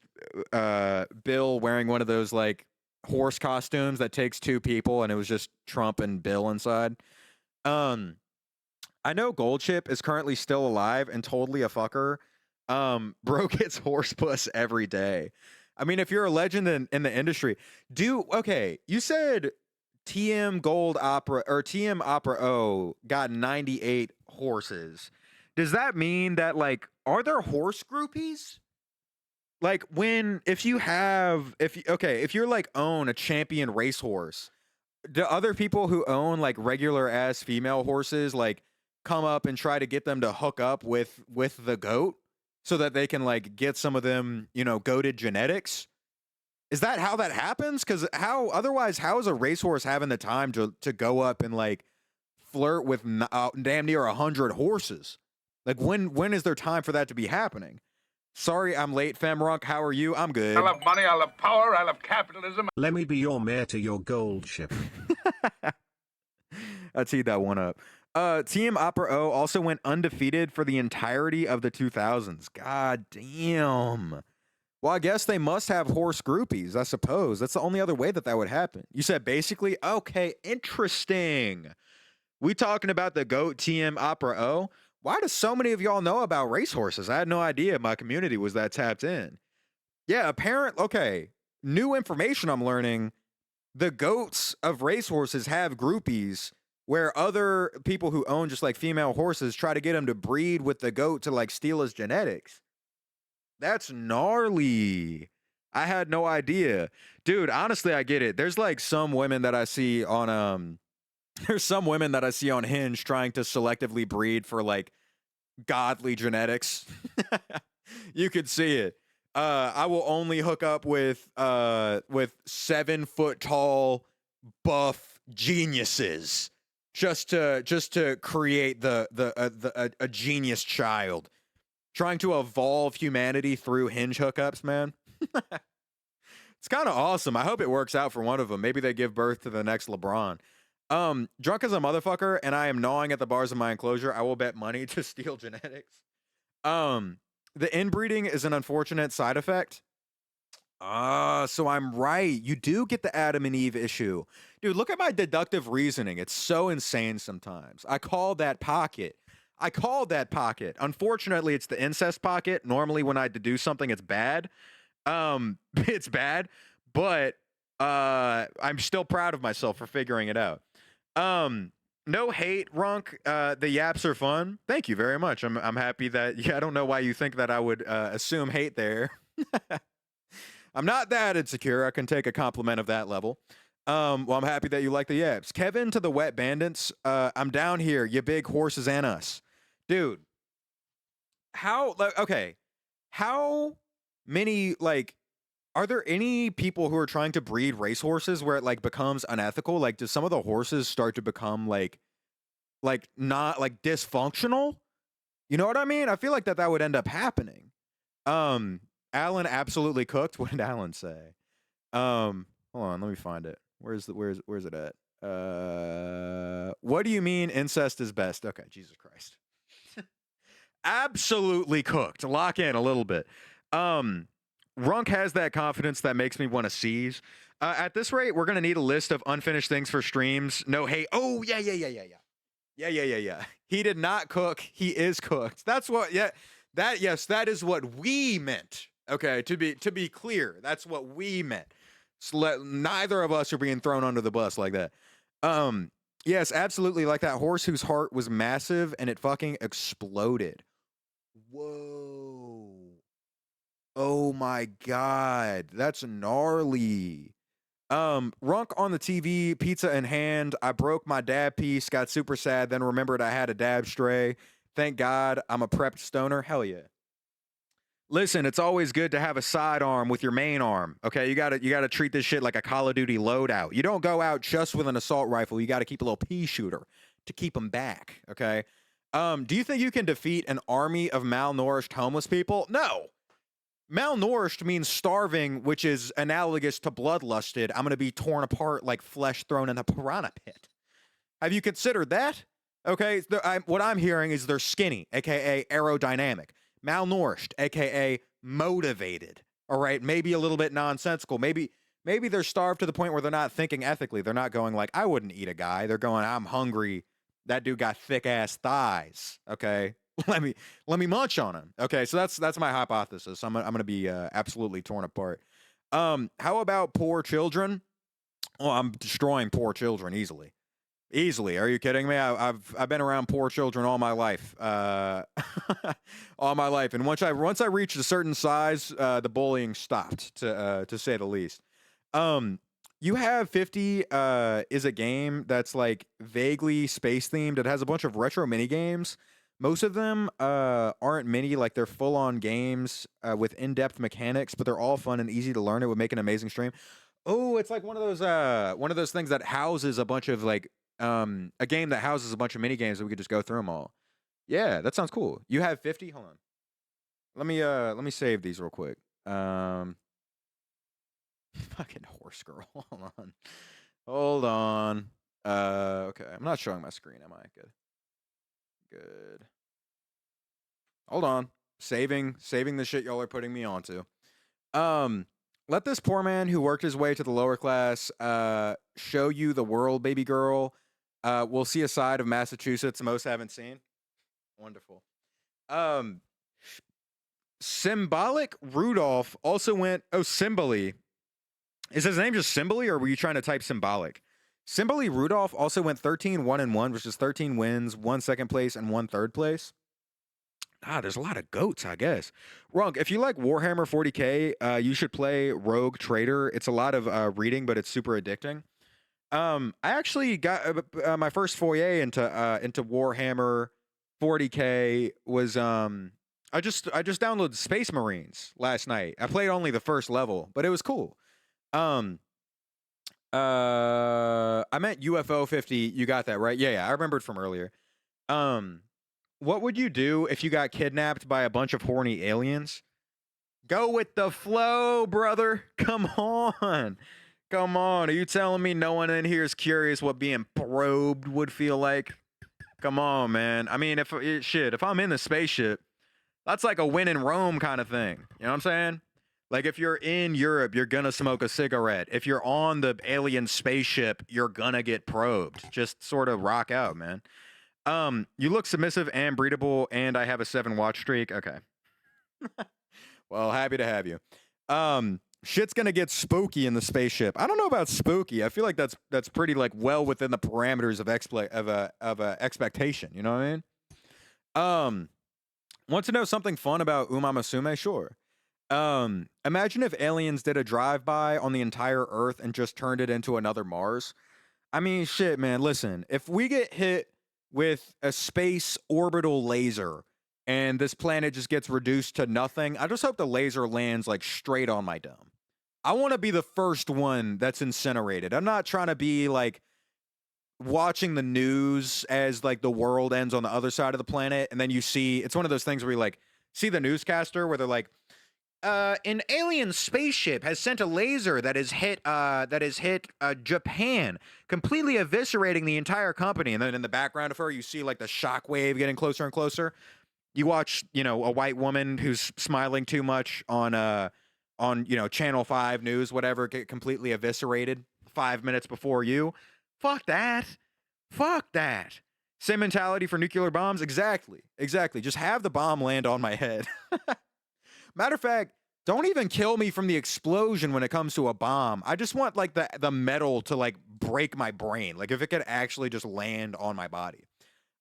Bill wearing one of those like horse costumes that takes two people and it was just Trump and Bill inside? I know Goldchip is currently still alive and totally a fucker. Bro gets horse puss every day. I mean, if you're a legend in the industry, okay, you said TM Gold Opera or TM Opera O got 98 horses. Does that mean that, like, are there horse groupies? Like, if you're like own a champion racehorse, do other people who own like regular ass female horses like come up and try to get them to hook up with the goat so that they can like get some of them, goated genetics? Is that how that happens? Because how is a racehorse having the time to go up and like flirt with damn near 100 horses? Like when is there time for that to be happening? Sorry, I'm late, Femrunk. How are you? I'm good. I love money, I love power, I love capitalism. Let me be your mayor to your gold ship. I'll tee that one up. Team Opera O also went undefeated for the entirety of the 2000s. God damn. Well, I guess they must have horse groupies, I suppose. That's the only other way that would happen. You said basically? Okay, interesting. We talking about the GOAT TM Opera O? Why do so many of y'all know about racehorses? I had no idea my community was that tapped in. Yeah, okay. New information I'm learning. The goats of racehorses have groupies where other people who own just like female horses try to get them to breed with the goat to like steal his genetics. That's gnarly. I had no idea. Dude, honestly, I get it. There's like some women that I see on Hinge trying to selectively breed for like godly genetics. You could see it. I will only hook up with 7 foot tall buff geniuses just to create a genius child. Trying to evolve humanity through Hinge hookups, man. It's kind of awesome. I hope it works out for one of them. Maybe they give birth to the next LeBron. Drunk as a motherfucker, and I am gnawing at the bars of my enclosure. I will bet money to steal genetics. The inbreeding is an unfortunate side effect. So I'm right. You do get the Adam and Eve issue. Dude, look at my deductive reasoning. It's so insane sometimes. I call that pocket. I called that pocket. Unfortunately, it's the incest pocket. Normally, when I do something, it's bad. It's bad, but I'm still proud of myself for figuring it out. No hate, Runk. The yaps are fun. Thank you very much. I'm happy that. Yeah, I don't know why you think that I would assume hate there. I'm not that insecure. I can take a compliment of that level. Well, I'm happy that you like the yaps. Kevin to the Wet Bandits. I'm down here, you big horses and us. Dude, okay, how many, like, are there any people who are trying to breed racehorses where it, like, becomes unethical? Like, do some of the horses start to become, like, not, like, dysfunctional? You know what I mean? I feel like that would end up happening. Alan absolutely cooked. What did Alan say? Hold on, let me find it. Where's it at? What do you mean incest is best? Okay, Jesus Christ. Absolutely cooked. Lock in a little bit. Runk has that confidence that makes me want to seize. At this rate, we're gonna need a list of unfinished things for streams. No hate. Oh yeah. He did not cook. He is cooked. That's what. Yeah. That is what we meant. Okay, to be clear, that's what we meant. So neither of us are being thrown under the bus like that. Yes, absolutely. Like that horse whose heart was massive and it fucking exploded. Whoa. Oh my God. That's gnarly. Runk on the TV, pizza in hand. I broke my dab piece, got super sad, then remembered I had a dab stray. Thank God I'm a prepped stoner. Hell yeah. Listen, it's always good to have a sidearm with your main arm. Okay, you gotta treat this shit like a Call of Duty loadout. You don't go out just with an assault rifle. You gotta keep a little pea shooter to keep them back. Okay. Do you think you can defeat an army of malnourished homeless people? No. Malnourished means starving, which is analogous to bloodlusted. I'm gonna be torn apart like flesh thrown in a piranha pit. Have you considered that? Okay, what I'm hearing is they're skinny, aka aerodynamic. Malnourished, aka motivated. All right, maybe a little bit nonsensical. Maybe they're starved to the point where they're not thinking ethically. They're not going like, I wouldn't eat a guy. They're going, I'm hungry. That dude got thick ass thighs. Okay, let me munch on him. Okay, so that's my hypothesis. I'm gonna be absolutely torn apart. How about poor children? Oh, I'm destroying poor children easily. Easily. Are you kidding me? I've been around poor children all my life. All my life. And once I reached a certain size, the bullying stopped, to say the least. You have 50 is a game that's like vaguely space themed. It has a bunch of retro mini games. Most of them aren't mini, like they're full on games with in-depth mechanics, but they're all fun and easy to learn. It would make an amazing stream. Oh, it's like one of those things that houses a bunch of like a game that houses a bunch of mini games that we could just go through them all. Yeah, that sounds cool. You have 50? Hold on. Let me save these real quick. Fucking horse girl. Hold on. Okay. I'm not showing my screen, am I? Good. Hold on. Saving the shit y'all are putting me onto. Let this poor man who worked his way to the lower class show you the world, baby girl. We'll see a side of Massachusetts most haven't seen. Wonderful. Symbolic Rudolph also went. Oh, Symboli. Is his name just Symboli, or were you trying to type symbolic? Symboli Rudolph also went 13-1-1, which is 13 wins, 1 second place, and 1 third place. There's a lot of goats, I guess. Runk, if you like Warhammer 40K, you should play Rogue Trader. It's a lot of reading, but it's super addicting. I actually got my first foray into Warhammer 40K was I just downloaded Space Marines last night. I played only the first level, but it was cool. I meant UFO 50. You got that right? Yeah, I remembered from earlier. What would you do if you got kidnapped by a bunch of horny aliens? Go with the flow, brother. Come on. Come on. Are you telling me no one in here is curious what being probed would feel like? Come on, man. I mean, if I'm in the spaceship, that's like a win in Rome kind of thing. You know what I'm saying? Like if you're in Europe, you're gonna smoke a cigarette. If you're on the alien spaceship, you're gonna get probed. Just sort of rock out, man. You look submissive and breedable, and I have a 7 watch streak. Okay. Well, happy to have you. Shit's gonna get spooky in the spaceship. I don't know about spooky. I feel like that's pretty like well within the parameters of a expectation. You know what I mean? Want to know something fun about Uma Musume? Sure. Imagine if aliens did a drive-by on the entire Earth and just turned it into another Mars. I mean, shit, man. Listen, if we get hit with a space orbital laser and this planet just gets reduced to nothing, I just hope the laser lands like straight on my dome. I want to be the first one that's incinerated. I'm not trying to be like watching the news as like the world ends on the other side of the planet, and then you see it's one of those things where you like see the newscaster where they're like, an alien spaceship has sent a laser that has hit Japan, completely eviscerating the entire company. And then in the background of her, you see like the shockwave getting closer and closer. You watch, a white woman who's smiling too much on Channel 5 news, whatever, get completely eviscerated 5 minutes before you. Fuck that. Fuck that. Same mentality for nuclear bombs. Exactly. Just have the bomb land on my head. Matter of fact, don't even kill me from the explosion when it comes to a bomb. I just want like the metal to like break my brain. Like if it could actually just land on my body.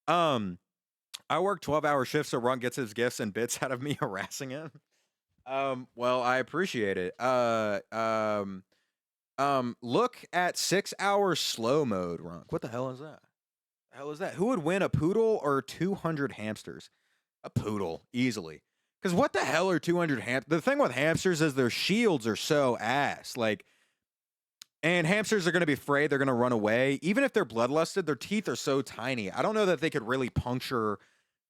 I work 12-hour shifts so Ron gets his gifts and bits out of me harassing him. Well, I appreciate it. Look at 6 hours slow mode, Ron. What the hell is that? Who would win, a poodle or 200 hamsters? A poodle, easily. Because what the hell are 200 hamsters? The thing with hamsters is their shields are so ass. Like, and hamsters are going to be afraid they're going to run away. Even if they're bloodlusted, their teeth are so tiny. I don't know that they could really puncture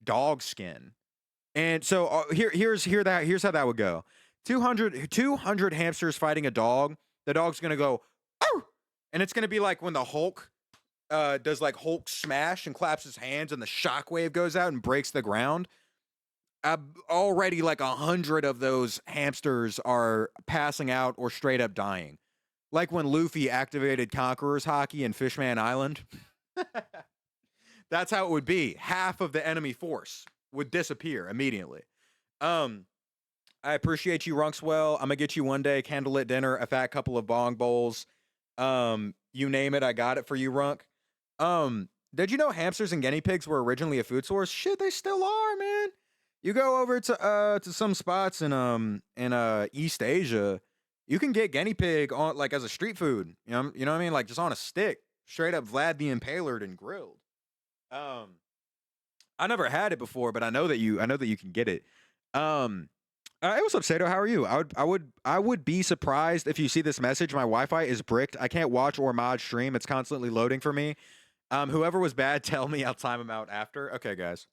dog skin. And so here's how that would go. 200 hamsters fighting a dog. The dog's going to go, "Arr!" And it's going to be like when the Hulk does like Hulk smash and claps his hands and the shockwave goes out and breaks the ground. Already like 100 of those hamsters are passing out or straight up dying. Like when Luffy activated Conqueror's Hockey in Fishman Island. That's how it would be. Half of the enemy force would disappear immediately. I appreciate you, Runkswell. I'm gonna get you one day candlelit dinner, a fat couple of bong bowls. You name it, I got it for you, Runk. Did you know hamsters and guinea pigs were originally a food source? Shit, they still are, man. You go over to some spots in East Asia, you can get guinea pig on like as a street food. You know what I mean? Like just on a stick, straight up Vlad the Impaler and grilled. I never had it before, but I know that you can get it. Hey, what's up, Sato? How are you? I would be surprised if you see this message. My Wi-Fi is bricked. I can't watch or mod stream. It's constantly loading for me. Whoever was bad, tell me. I'll time him out after. Okay, guys.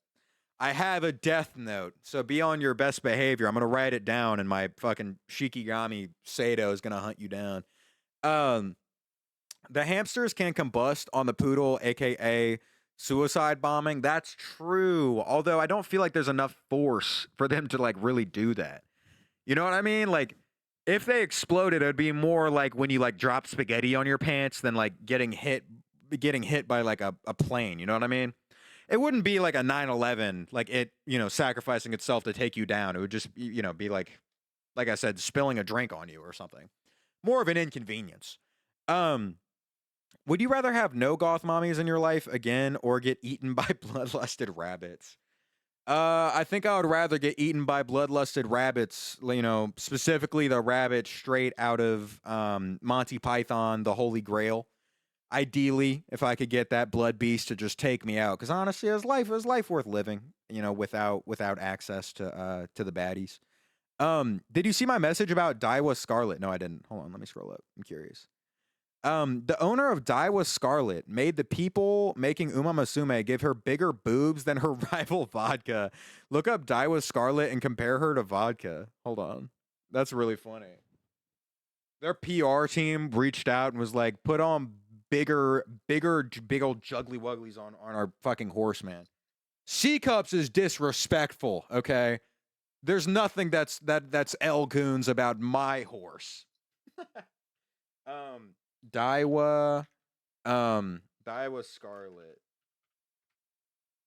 I have a death note, so be on your best behavior. I'm gonna write it down, and my fucking Shikigami Sato is gonna hunt you down. The hamsters can combust on the poodle, aka suicide bombing. That's true. Although I don't feel like there's enough force for them to like really do that. You know what I mean? Like if they exploded, it'd be more like when you like drop spaghetti on your pants than like getting hit by like a plane. You know what I mean? It wouldn't be like a 9/11, like it, sacrificing itself to take you down. It would just, be like I said, spilling a drink on you or something. More of an inconvenience. Would you rather have no goth mommies in your life again or get eaten by bloodlusted rabbits? I think I would rather get eaten by bloodlusted rabbits, specifically the rabbit straight out of Monty Python, the Holy Grail. Ideally, if I could get that blood beast to just take me out, because honestly, it was life worth living, without access to the baddies. Did you see my message about Daiwa Scarlet? No, I didn't. Hold on, let me scroll up. I'm curious. The owner of Daiwa Scarlet made the people making Uma Musume give her bigger boobs than her rival Vodka. Look up Daiwa Scarlet and compare her to Vodka. Hold on, that's really funny. Their PR team reached out and was like, put on big old juggly wugglies on our fucking horse, man. C cups is disrespectful, okay? There's nothing that's L goons about my horse. Daiwa Scarlet.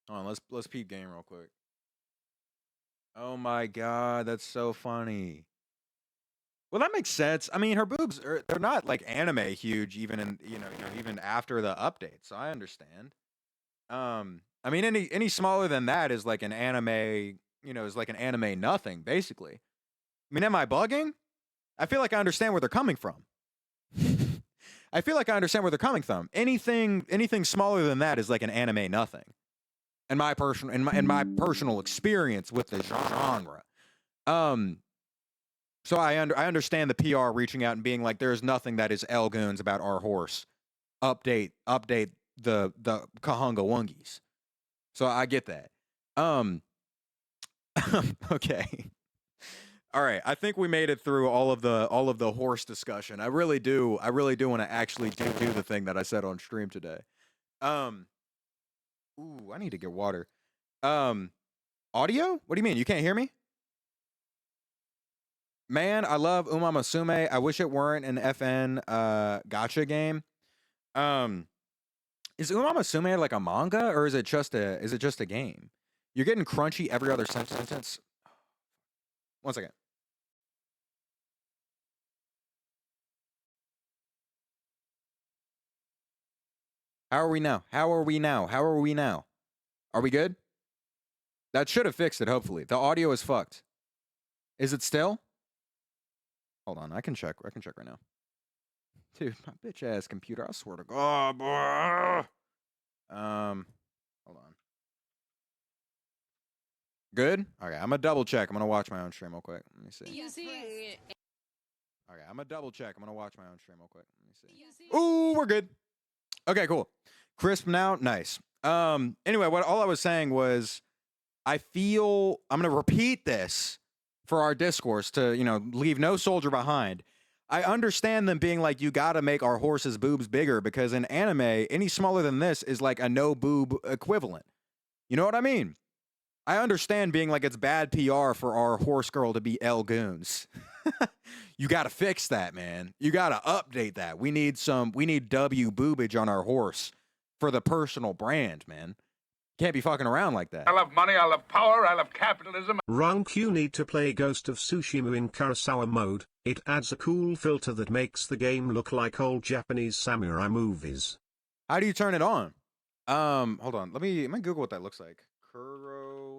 Hold on, let's peep game real quick. Oh my god, that's so funny. Well, that makes sense. I mean, her boobs they're not like anime huge even in, even after the update. So I understand. I mean any smaller than that is like an anime, is like an anime nothing basically. I mean, am I bugging? I feel like I understand where they're coming from. I feel like I understand where they're coming from. Anything smaller than that is like an anime nothing. In my personal experience with the genre. So I understand the PR reaching out and being like, there's nothing that is L-goons about our horse. Update the Kahunga Wungies. So I get that. Okay. All right. I think we made it through all of the horse discussion. I really do want to actually do the thing that I said on stream today. Ooh, I need to get water. Audio? What do you mean? You can't hear me? Man, I love Uma Musume. I wish it weren't an FN gacha game. Is Uma Musume like a manga or is it just a game? You're getting crunchy every other sentence. 1 second. How are we now? Are we good? That should have fixed it, hopefully. The audio is fucked. Is it still? Hold on, I can check right now. Dude, my bitch ass computer, I swear to God, boy. Hold on. Good? Okay, I'm gonna double check. I'm gonna watch my own stream real quick. Let me see. Okay, I'm gonna double check. I'm gonna watch my own stream real quick. Let me see. Ooh, we're good. Okay, cool. Crisp now, nice. Anyway, all I was saying was I feel I'm gonna repeat this for our discourse to, leave no soldier behind. I understand them being like, you gotta make our horses' boobs bigger because in anime, any smaller than this is like a no boob equivalent. You know what I mean? I understand being like it's bad PR for our horse girl to be L-goons. You gotta fix that, man. You gotta update that. We need W boobage on our horse for the personal brand, man. Can't be fucking around like that. I love money, I love power, I love capitalism. Rank, you need to play Ghost of Tsushima in Kurosawa mode. It adds a cool filter that makes the game look like old Japanese samurai movies. How do you turn it on? Hold on. Let me Google what that looks like. Kurosawa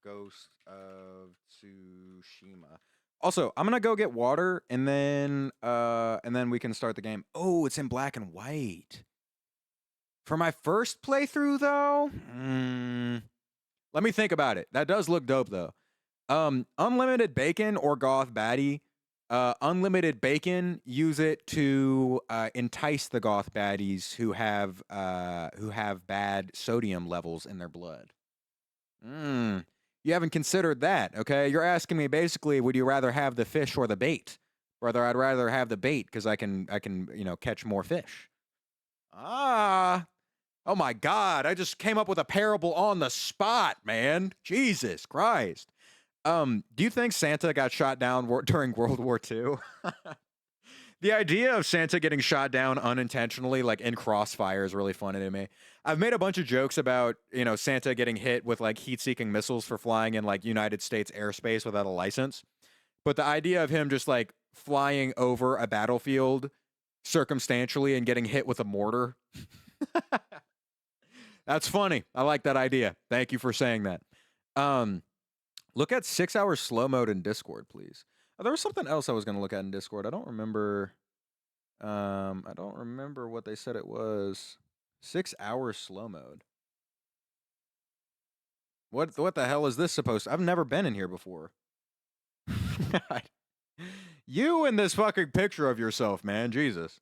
Ghost of Tsushima. Also, I'm gonna go get water and then we can start the game. Oh, it's in black and white. For my first playthrough, though, let me think about it. That does look dope, though. Unlimited bacon or goth baddie. Unlimited bacon, use it to entice the goth baddies who have bad sodium levels in their blood. You haven't considered that, okay? You're asking me basically, would you rather have the fish or the bait? Rather, I'd rather have the bait because I can catch more fish. Oh my God, I just came up with a parable on the spot, man. Jesus Christ. Do you think Santa got shot down during World War II? The idea of Santa getting shot down unintentionally, like in crossfire, is really funny to me. I've made a bunch of jokes about, Santa getting hit with like heat-seeking missiles for flying in like United States airspace without a license. But the idea of him just like flying over a battlefield circumstantially and getting hit with a mortar. That's funny. I like that idea. Thank you for saying that. Look at 6 hours slow mode in Discord, please. Oh, there was something else I was going to look at in Discord. I don't remember. I don't remember what they said it was. 6 hours slow mode. What the hell is this supposed to? I've never been in here before. You and this fucking picture of yourself, man. Jesus.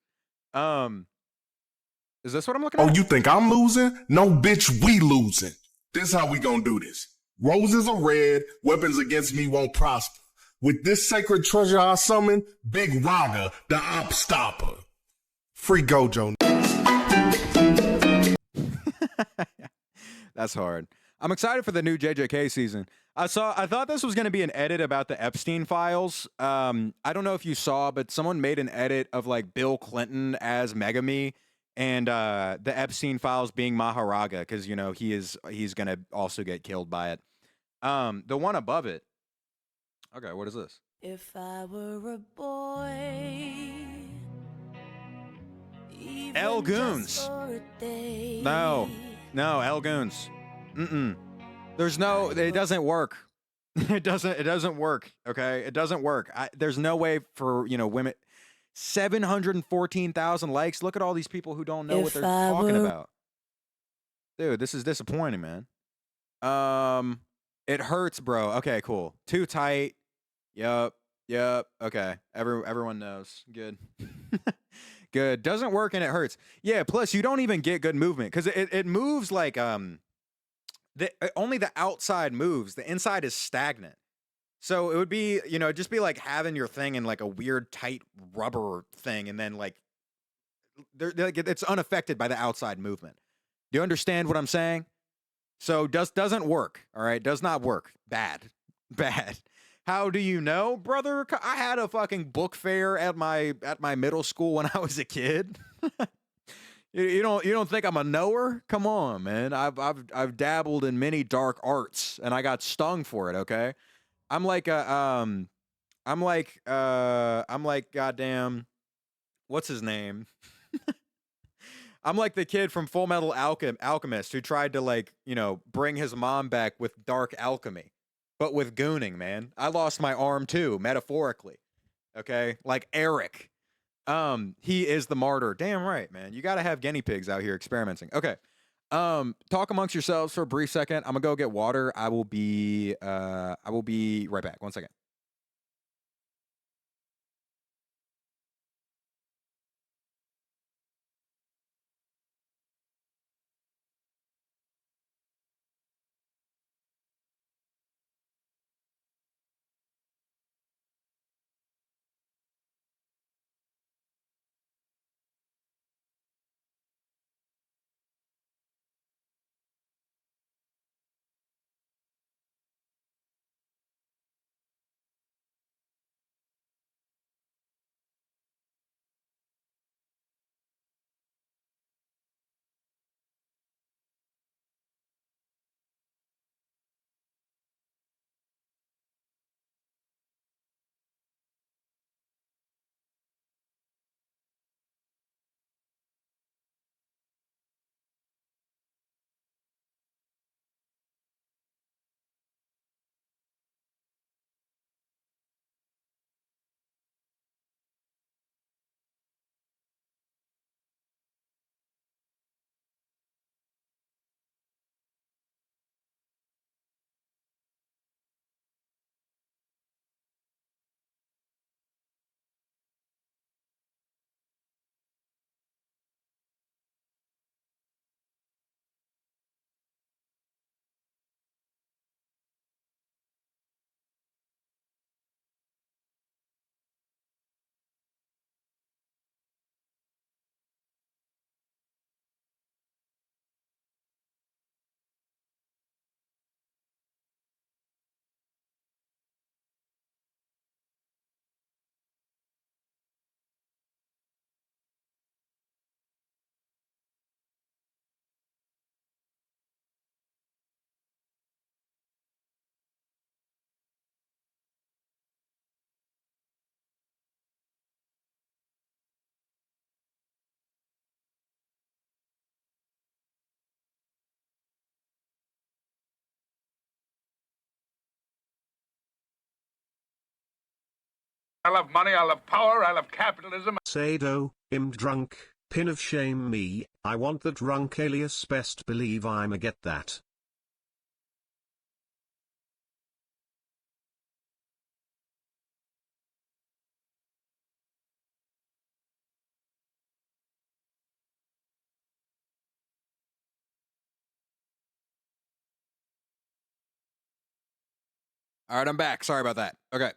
Is this what I'm looking at? Oh, you think I'm losing? No, bitch, we losing. This how we gonna do this. Roses are red, weapons against me won't prosper. With this sacred treasure I summon, Big Raga, the op stopper. Free Gojo. That's hard. I'm excited for the new JJK season. I thought this was going to be an edit about the Epstein files. I don't know if you saw, but someone made an edit of like Bill Clinton as Megami and the Epstein files being Maharaga because you know he's gonna also get killed by it. The one above it. Okay, what is this? If I were a boy, El Goons. No, El Goons. There's no. It doesn't work. It doesn't work. Okay, it doesn't work. There's no way for women. 714,000 likes. Look at all these people who don't know what they're talking about. Dude, this is disappointing, man. It hurts, bro. Okay, cool. Too tight. Yep. Okay. Everyone knows. Good. Good. Doesn't work and it hurts. Yeah. Plus, you don't even get good movement because it moves like only the outside moves. The inside is stagnant. So it would be just be like having your thing in like a weird tight rubber thing, and then like it's unaffected by the outside movement. Do you understand what I'm saying? So doesn't work. All right, does not work. Bad. How do you know, brother? I had a fucking book fair at my middle school when I was a kid. You don't think I'm a knower? Come on, man. I've dabbled in many dark arts and I got stung for it. Okay, I'm like goddamn, what's his name? I'm like the kid from Full Metal Alchemist who tried to bring his mom back with dark alchemy, but with gooning, man. I lost my arm too, metaphorically. Okay, like Eric. He is the martyr. Damn right, man. You got to have guinea pigs out here experimenting. Okay. Talk amongst yourselves for a brief second. I'm gonna go get water. I will be right back. 1 second. I love money, I love power, I love capitalism. Sado, I'm drunk, pin of shame me, I want that drunk alias best believe I'ma get that. All right, I'm back. Sorry about that. Okay.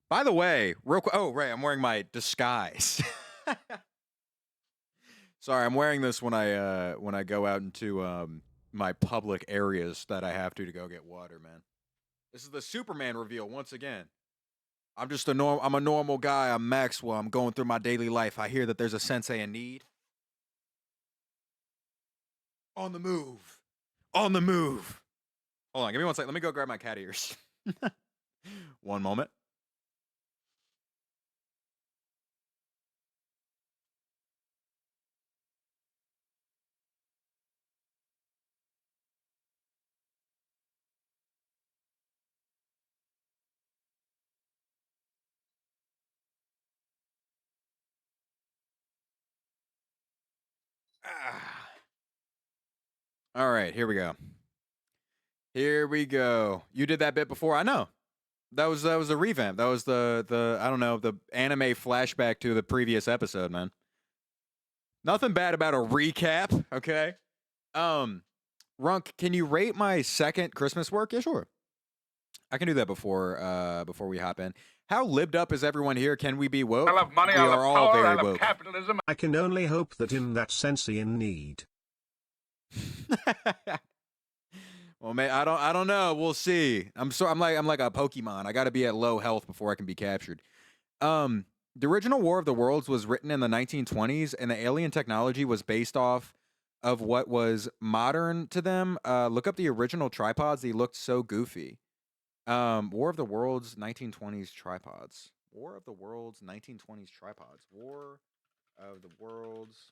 By the way, real quick. Oh, right. I'm wearing my disguise. Sorry, I'm wearing this when I go out into my public areas that I have to go get water, man. This is the Superman reveal once again. I'm a normal guy. I'm Maxwell. I'm going through my daily life. I hear that there's a sensei in need. On the move. On the move. Hold on, give me 1 second. Let me go grab my cat ears. One moment. Ah. All right, here we go. Here we go. You did that bit before. I know. That was a revamp. That was the I don't know, the anime flashback to the previous episode, man. Nothing bad about a recap, okay? Runk, can you rate my second Christmas work? Yeah, sure. I can do that before we hop in. How lived up is everyone here? Can we be woke? I love money, We I are love all power, I very love woke. capitalism. I can only hope that in that sensei in need. Well, man, I don't know. We'll see. I'm like a Pokemon. I got to be at low health before I can be captured. The original War of the Worlds was written in the 1920s, and the alien technology was based off of what was modern to them. Look up the original tripods. They looked so goofy. War of the Worlds 1920s tripods. War of the Worlds 1920s tripods. War of the Worlds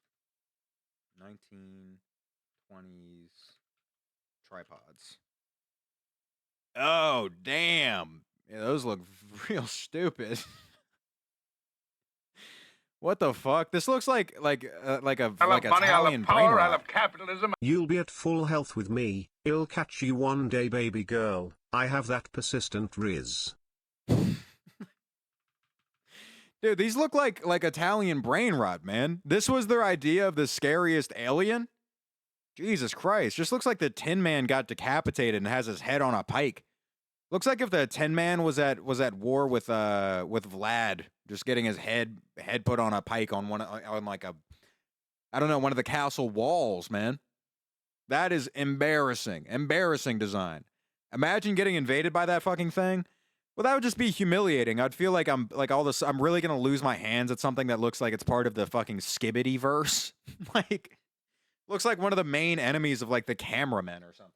1920s tripods. Oh, damn. Yeah, those look real stupid. What the fuck? This looks like I love like money, I Italian love brain power, I rot. love capitalism. You'll be at full health with me. I'll catch you one day, baby girl. I have that persistent riz. Dude, these look like Italian brain rot, man. This was their idea of the scariest alien? Jesus Christ. Just looks like the Tin Man got decapitated and has his head on a pike. Looks like if the Tin Man was at war with Vlad, just getting his head put on a pike on like a, I don't know, one of the castle walls, man. That is embarrassing. Embarrassing design. Imagine getting invaded by that fucking thing. Well, that would just be humiliating. I'd feel like I'm really gonna lose my hands at something that looks like it's part of the fucking Skibbity verse. Like, looks like one of the main enemies of like the cameramen or something.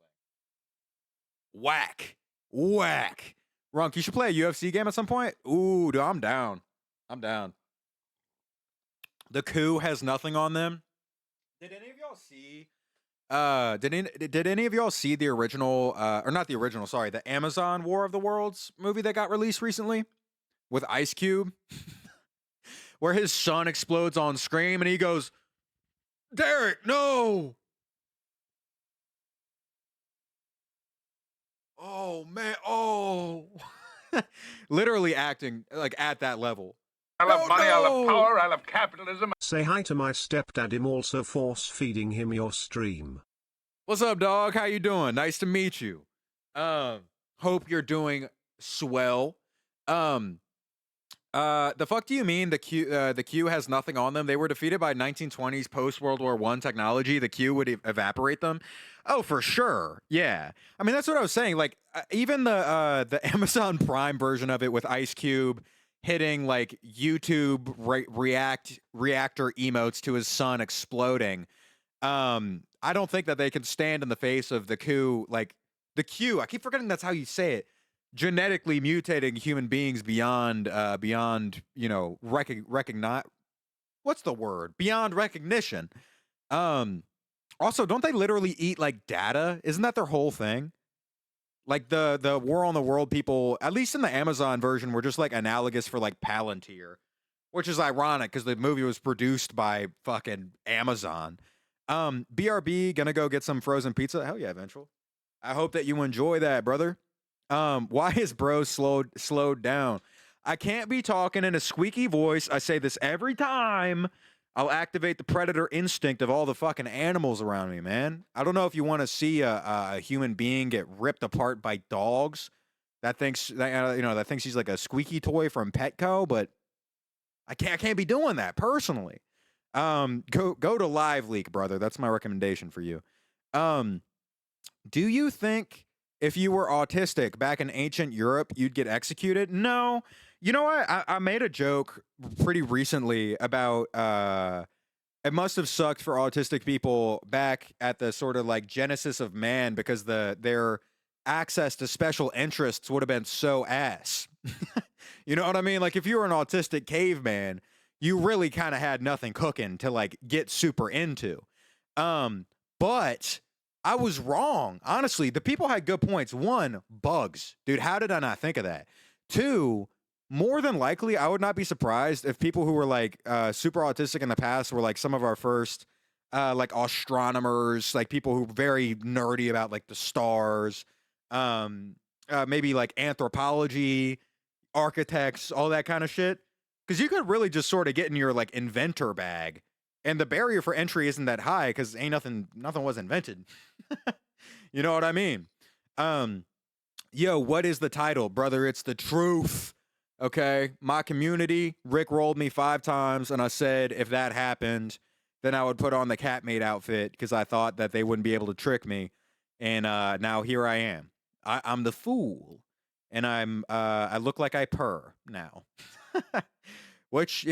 Whack. Whack. Runk, you should play a UFC game at some point. Ooh, dude, I'm down. I'm down. The coup has nothing on them. Did any of y'all see? Did any of y'all see the original? Or not the original? Sorry, the Amazon War of the Worlds movie that got released recently with Ice Cube, where his son explodes on screen and he goes, "Derek, no!" Oh man, oh, literally acting like at that level. I love money, I love power, I love capitalism. Say hi to my stepdad. I'm also force feeding him your stream. What's up, dog? How you doing? Nice to meet you. Hope you're doing swell. The fuck do you mean the Q has nothing on them? They were defeated by 1920s post World War I technology. The Q would evaporate them. Oh, for sure. Yeah. I mean, that's what I was saying. Like, even the Amazon Prime version of it with Ice Cube hitting like YouTube reactor emotes to his son exploding. I don't think that they can stand in the face of the Q. Like the Q. I keep forgetting that's how you say it. Genetically mutating human beings beyond you know, recognize. What's the word? Beyond recognition. Also, don't they literally eat like data? Isn't that their whole thing? Like the War on the World people, at least in the Amazon version, were just like analogous for like Palantir, which is ironic because the movie was produced by fucking Amazon. BRB, gonna go get some frozen pizza. Hell yeah, Ventral. I hope that you enjoy that, brother. Why is bro slowed down? I can't be talking in a squeaky voice. I say this every time. I'll activate the predator instinct of all the fucking animals around me, man. I don't know if you want to see a human being get ripped apart by dogs that thinks that thinks he's like a squeaky toy from Petco, but I can't be doing that personally. Go to Live Leak, brother. That's my recommendation for you. Do you think if you were autistic back in ancient Europe, you'd get executed? No, You know what? I made a joke pretty recently about it must have sucked for autistic people back at the sort of like genesis of man because their access to special interests would have been so ass. You know what I mean? Like if you were an autistic caveman, you really kind of had nothing cooking to like get super into. But I was wrong. Honestly, the people had good points. One, bugs. Dude, how did I not think of that? Two, more than likely, I would not be surprised if people who were like super autistic in the past were like some of our first like astronomers, like people who were very nerdy about like the stars, maybe like anthropology, architects, all that kind of shit. Because you could really just sort of get in your like inventor bag, and the barrier for entry isn't that high because ain't nothing was invented. You know what I mean? Yo, what is the title, brother? It's the truth. Okay, my community Rick rolled me 5 times, and I said if that happened, then I would put on the Catmate outfit because I thought that they wouldn't be able to trick me. And now here I am. I'm the fool, and I look like I purr now, which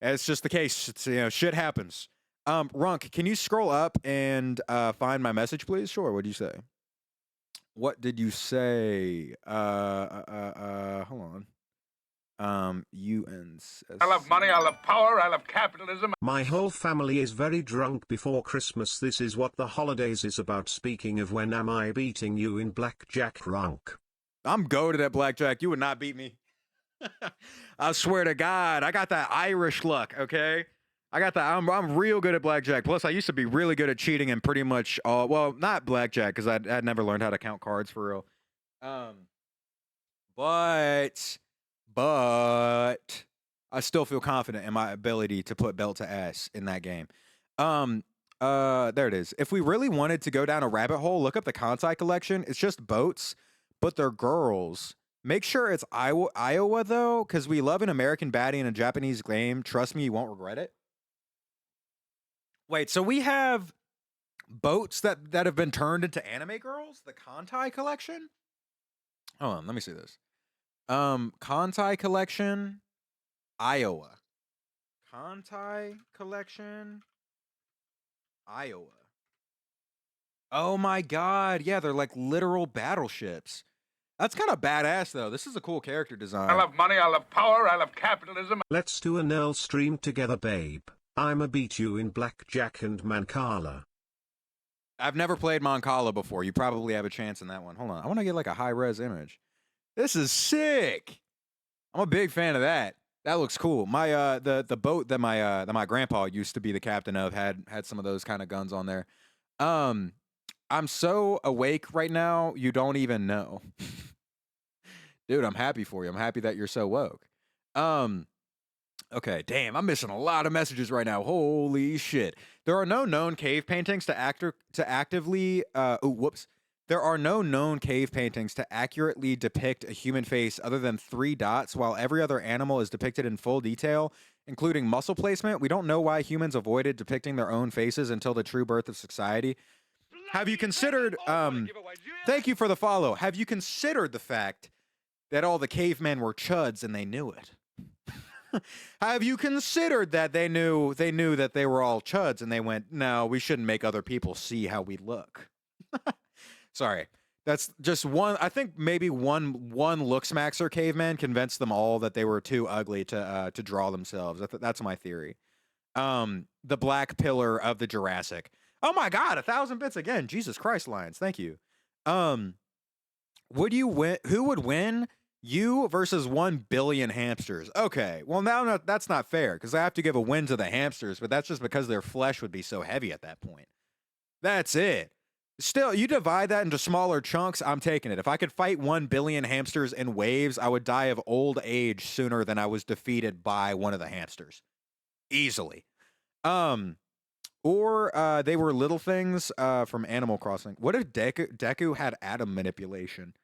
it's just the case. It's shit happens. Runk, can you scroll up and find my message, please? Sure. What did you say? What did you say? Hold on. UNS. I love money, I love power, I love capitalism. My whole family is very drunk before Christmas. This is what the holidays is about. Speaking of, when am I beating you in blackjack, Runk? I'm goated at blackjack. You would not beat me. I swear to God, I got that Irish luck, okay? I got that. I'm real good at blackjack. Plus, I used to be really good at cheating and pretty much all, well, not blackjack because I'd never learned how to count cards for real. But I still feel confident in my ability to put belt to ass in that game. There it is. If we really wanted to go down a rabbit hole, look up the Kantai collection. It's just boats, but they're girls. Make sure it's Iowa though, because we love an American baddie in a Japanese game. Trust me, you won't regret it. Wait, so we have boats that have been turned into anime girls? The Kantai collection? Hold on, let me see this. Kantai collection, Iowa. Kantai collection, Iowa. Oh my God, yeah, they're like literal battleships. That's kind of badass though. This is a cool character design. I love money, I love power, I love capitalism. Let's do an Earl stream together, babe. I'ma beat you in blackjack and Mancala. I've never played Mancala before. You probably have a chance in that one. Hold on, I want to get like a high res image. This is sick. I'm a big fan of that. That looks cool. My the boat that my grandpa used to be the captain of had some of those kind of guns on there. I'm so awake right now, you don't even know. Dude, I'm happy for you. I'm happy that you're so woke. Okay, damn, I'm missing a lot of messages right now. Holy shit. There are no known cave paintings to actively There are no known cave paintings to accurately depict a human face other than 3 dots, while every other animal is depicted in full detail, including muscle placement. We don't know why humans avoided depicting their own faces until the true birth of society. Have you considered, thank you for the follow. Have you considered the fact that all the cavemen were chuds and they knew it? Have you considered that they knew that they were all chuds and they went, no, we shouldn't make other people see how we look? Sorry. That's just one. I think maybe one looksmaxer caveman convinced them all that they were too ugly to draw themselves. That's my theory. The black pillar of the Jurassic. Oh my God, 1,000 bits again. Jesus Christ, Lions. Thank you. Would you win? Who would win? You versus 1 billion hamsters. Okay. Well, now that's not fair because I have to give a win to the hamsters, but that's just because their flesh would be so heavy at that point. That's it. Still, you divide that into smaller chunks, I'm taking it. If I could fight 1 billion hamsters in waves, I would die of old age sooner than I was defeated by one of the hamsters. Easily. Or they were little things from Animal Crossing. What if Deku had atom manipulation?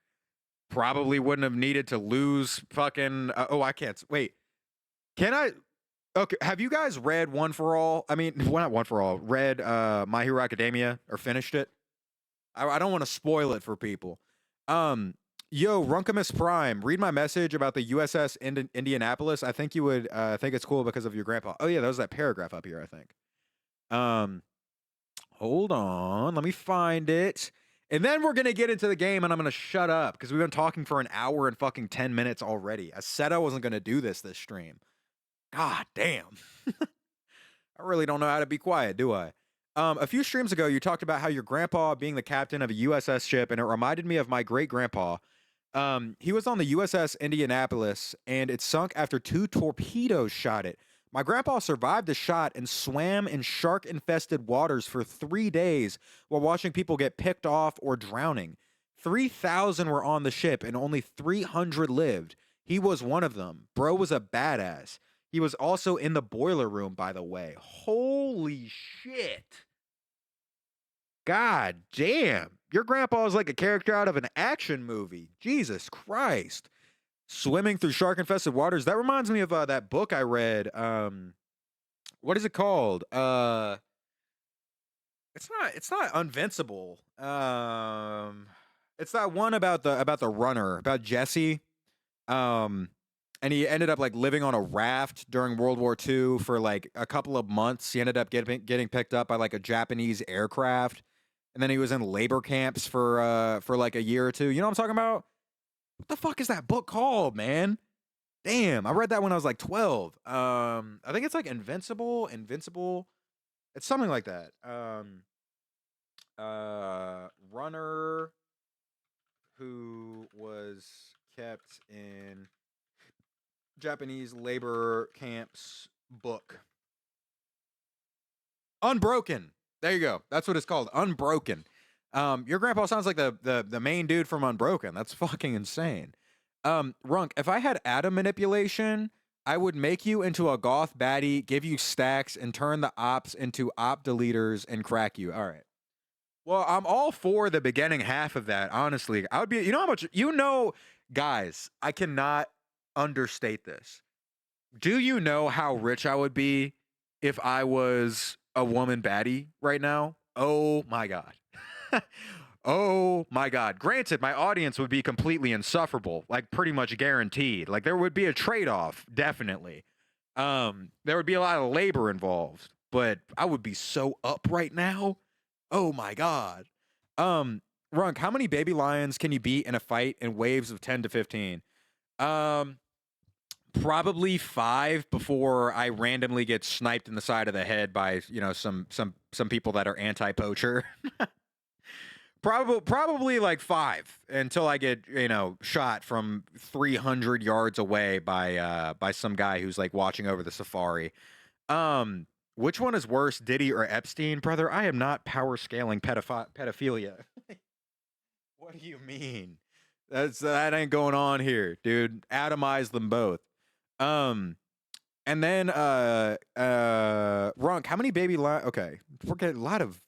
Probably wouldn't have needed to lose fucking... I can't... Wait. Can I... Okay, have you guys read One for All? I mean, well, not One for All. Read My Hero Academia or finished it? I don't want to spoil it for people. Yo, Runkamus Prime, read my message about the USS Indianapolis. I think you would think it's cool because of your grandpa. Oh yeah, that was that paragraph up here, I think. Hold on, let me find it. And then we're going to get into the game and I'm going to shut up because we've been talking for an hour and fucking 10 minutes already. I said I wasn't going to do this stream. God damn. I really don't know how to be quiet, do I? A few streams ago, you talked about how your grandpa being the captain of a USS ship, and it reminded me of my great-grandpa. He was on the USS Indianapolis, and it sunk after 2 torpedoes shot it. My grandpa survived the shot and swam in shark-infested waters for 3 days while watching people get picked off or drowning. 3,000 were on the ship, and only 300 lived. He was one of them. Bro was a badass. He was also in the boiler room, by the way. Holy shit. God damn. Your grandpa is like a character out of an action movie. Jesus Christ. Swimming through shark-infested waters. That reminds me of that book I read. What is it called? It's not Invincible. It's that one about the runner, about Jesse. And he ended up like living on a raft during World War II for like a couple of months. He ended up getting picked up by like a Japanese aircraft, and then he was in labor camps for like a year or two. You know what I'm talking about? What the fuck is that book called, man? Damn, I read that when I was like 12. I think it's like Invincible. It's something like that. Runner who was kept in Japanese labor camps book. Unbroken. There you go. That's what it's called. Unbroken. Your grandpa sounds like the main dude from Unbroken. That's fucking insane. Runk, if I had atom manipulation, I would make you into a goth baddie, give you stacks, and turn the ops into op deleters and crack you. All right. Well, I'm all for the beginning half of that, honestly. I would be, you know how much, guys, I cannot understate this. Do you know how rich I would be if I was a woman baddie right now? Oh my God. Oh my God. Granted, my audience would be completely insufferable, like pretty much guaranteed. Like there would be a trade-off, definitely. There would be a lot of labor involved, but I would be so up right now. Oh my God. Runk, how many baby lions can you beat in a fight in waves of 10 to 15? Probably 5 before I randomly get sniped in the side of the head by, some people that are anti-poacher. Probably like 5 until I get, shot from 300 yards away by some guy who's like watching over the safari. Which one is worse, Diddy or Epstein? Brother, I am not power scaling pedophilia. What do you mean? That ain't going on here, dude. Atomize them both. And then Runk, how many baby okay, we're getting a lot of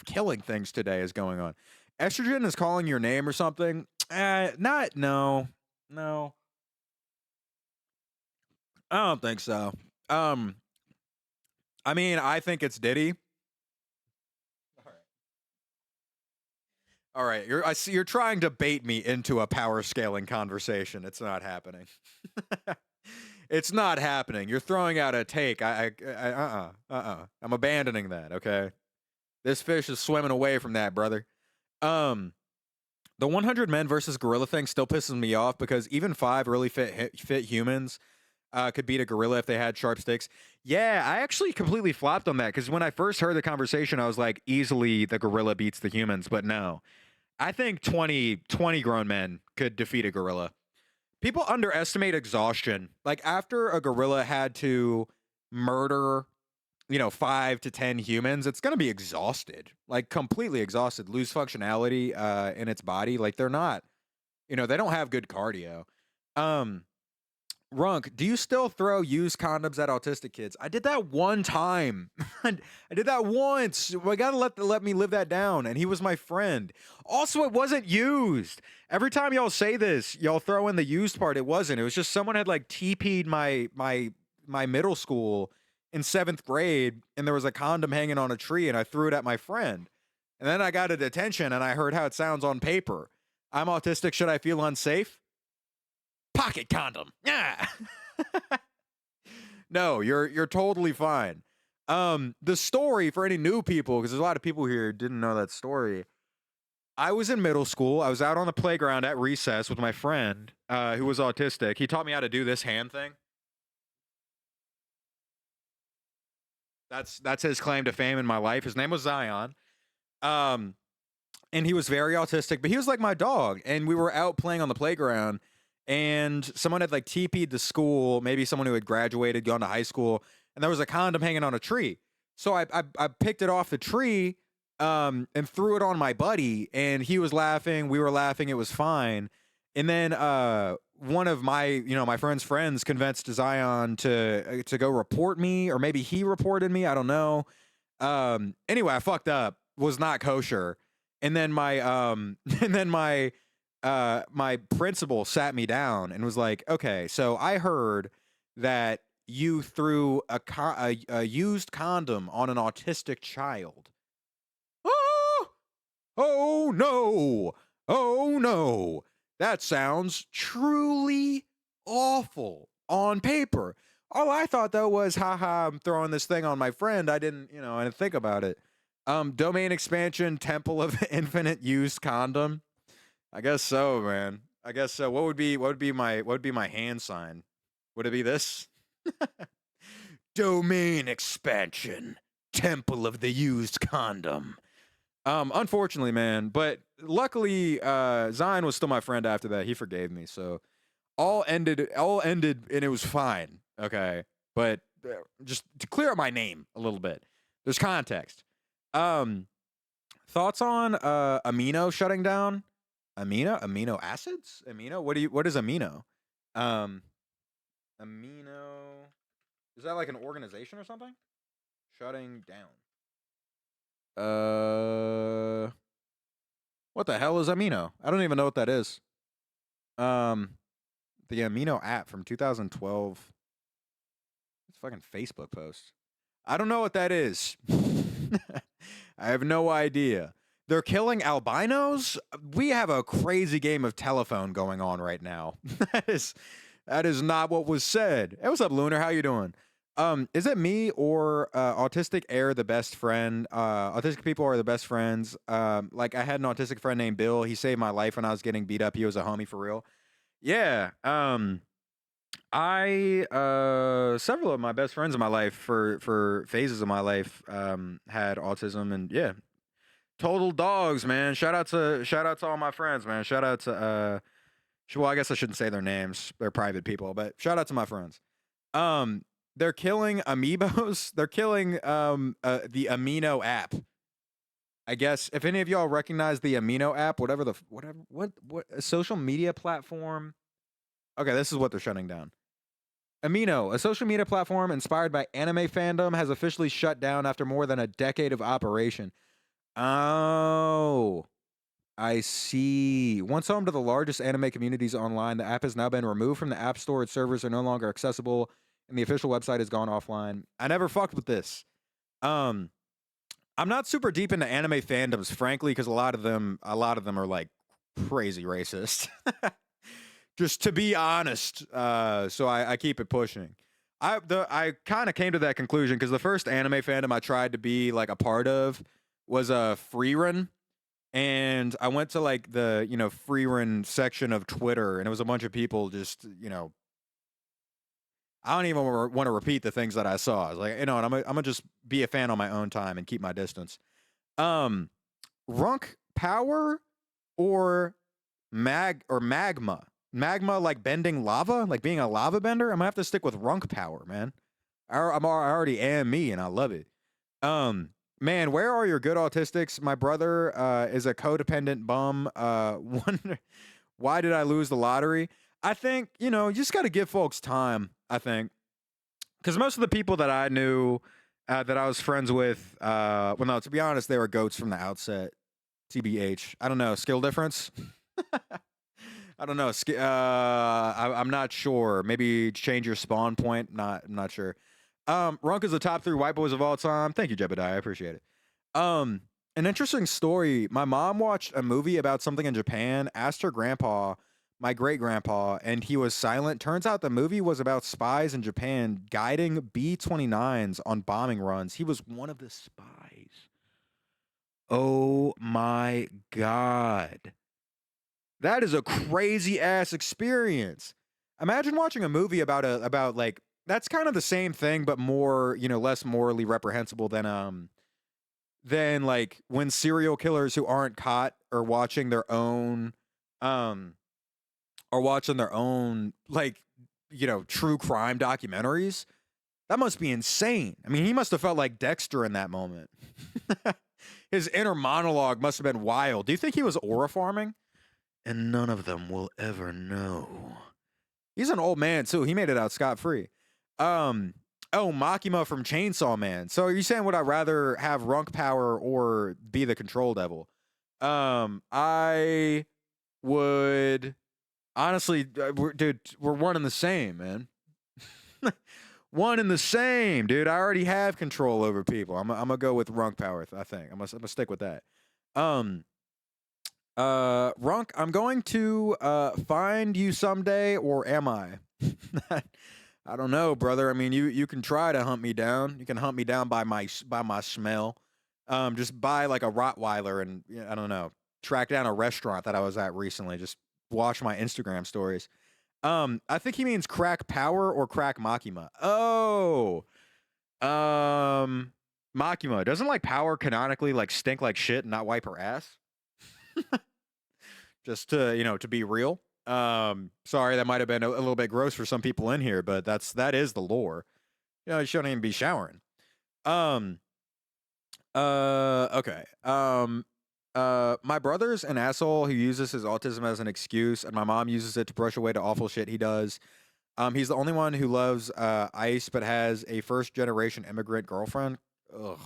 killing things today is going on. Estrogen is calling your name or something? No. I don't think so. I mean, I think it's Diddy. All right. I see you're trying to bait me into a power scaling conversation. It's not happening. It's not happening. You're throwing out a take. I'm abandoning that. Okay. This fish is swimming away from that, brother. The 100 men versus gorilla thing still pisses me off because even 5 really fit humans could beat a gorilla if they had sharp sticks. Yeah, I actually completely flopped on that because when I first heard the conversation, I was like, easily the gorilla beats the humans, but no. I think 20 grown men could defeat a gorilla. People underestimate exhaustion. Like after a gorilla had to murder, 5 to 10 humans, it's going to be exhausted, like completely exhausted, lose functionality in its body. Like they're not, they don't have good cardio. Runk, do you still throw used condoms at autistic kids? I did that one time. I did that once. I gotta let me live that down. And he was my friend. Also, it wasn't used. Every time y'all say this, y'all throw in the used part. It wasn't. It was just someone had like TP'd my middle school in 7th grade, and there was a condom hanging on a tree, and I threw it at my friend. And then I got a detention, and I heard how it sounds on paper. I'm autistic. Should I feel unsafe? Pocket condom. Yeah. No, you're totally fine. The story for any new people, because there's a lot of people here who didn't know that story. I was in middle school. I was out on the playground at recess with my friend who was autistic. He taught me how to do this hand thing. That's his claim to fame in my life. His name was Zion. And he was very autistic, but he was like my dog. And we were out playing on the playground, and someone had like TP'd to school, maybe someone who had graduated, gone to high school, and there was a condom hanging on a tree. So I picked it off the tree and threw it on my buddy, and he was laughing. We were laughing. It was fine. And then one of my, my friend's friends convinced Zion to go report me, or maybe he reported me. I don't know. Anyway, I fucked up. Was not kosher. And then my principal sat me down and was like, "Okay, so I heard that you threw a used condom on an autistic child." Oh no! Oh no! That sounds truly awful on paper. All I thought though was, haha, I'm throwing this thing on my friend. I didn't think about it. Domain expansion, Temple of Infinite Used Condom. I guess so, man. I guess so. What would be my hand sign? Would it be this? Domain expansion, Temple of the Used Condom. Unfortunately, man, but luckily, Zion was still my friend after that. He forgave me, so all ended, and it was fine. Okay, but just to clear up my name a little bit, there's context. Thoughts on amino shutting down? Amino acids? What is amino? Amino, is that like an organization or something? Shutting down. What the hell is amino? I don't even know what that is. The amino app from 2012. It's a fucking Facebook post. I don't know what that is. I have no idea. They're killing albinos? We have a crazy game of telephone going on right now. That is not what was said. Hey, what's up, Lunar? How you doing? Is it me or autistic air the best friend? Autistic people are the best friends. Like I had an autistic friend named Bill. He saved my life when I was getting beat up. He was a homie for real. Yeah. I several of my best friends in my life for phases of my life had autism, and yeah, total dogs, man. Shout out to all my friends, man. Shout out to well, I guess I shouldn't say their names. They're private people, but shout out to my friends. They're killing amiibos. They're killing the Amino app. I guess if any of y'all recognize the Amino app, what a social media platform. Okay, this is what they're shutting down. Amino, a social media platform inspired by anime fandom, has officially shut down after more than a decade of operation. Oh, I see. Once home to the largest anime communities online, the app has now been removed from the App Store. Its servers are no longer accessible, and the official website has gone offline. I never fucked with this. I'm not super deep into anime fandoms, frankly, because a lot of them are like crazy racist. Just to be honest, so I keep it pushing. I kind of came to that conclusion because the first anime fandom I tried to be like a part of was a Freerun, and I went to like the Freerun section of Twitter, and it was a bunch of people just I don't even want to repeat the things that I saw. I was like, and I'm gonna just be a fan on my own time and keep my distance. Runk Power or Magma. Magma, like bending lava, like being a lava bender. I'm gonna have to stick with Runk Power, man. I already am me, and I love it. Man, where are your good autistics? My brother is a codependent bum. Why did I lose the lottery? I think you just got to give folks time. I think because most of the people that I knew that I was friends with, well, no, to be honest, they were goats from the outset. TBH. I don't know, skill difference. I don't know. I'm not sure. Maybe change your spawn point. I'm not sure. Runk is the top 3 white boys of all time. Thank you, Jebediah. I appreciate it. An interesting story. My mom watched a movie about something in Japan, asked her grandpa, my great grandpa, and he was silent. Turns out the movie was about spies in Japan guiding B 29s on bombing runs. He was one of the spies. Oh my God. That is a crazy ass experience. Imagine watching a movie about like that's kind of the same thing, but more, less morally reprehensible than like when serial killers who aren't caught are watching their own um like true crime documentaries. That must be insane. I mean, he must have felt like Dexter in that moment. His inner monologue must have been wild. Do you think he was aura farming? And none of them will ever know. He's an old man too. He made it out scot-free. Makima from Chainsaw Man. So are you saying would I rather have Runk power or be the control devil? I would honestly, we're one and the same, man. One and the same, dude. I already have control over people. I'm gonna go with Runk power. I think I'm gonna stick with that. Runk, I'm going to find you someday, or am I? I don't know, brother. I mean, you can try to hunt me down. You can hunt me down by my smell. Just buy like a Rottweiler and I don't know, track down a restaurant that I was at recently. Just watch my Instagram stories. I think he means crack power or crack Makima. Oh, Makima doesn't like power canonically like stink like shit and not wipe her ass. Just to be real. Sorry, that might have been a little bit gross for some people in here, but that is the lore. You shouldn't even be showering. Okay. My brother's an asshole who uses his autism as an excuse, and my mom uses it to brush away the awful shit he does. He's the only one who loves ice, but has a first generation immigrant girlfriend. Ugh.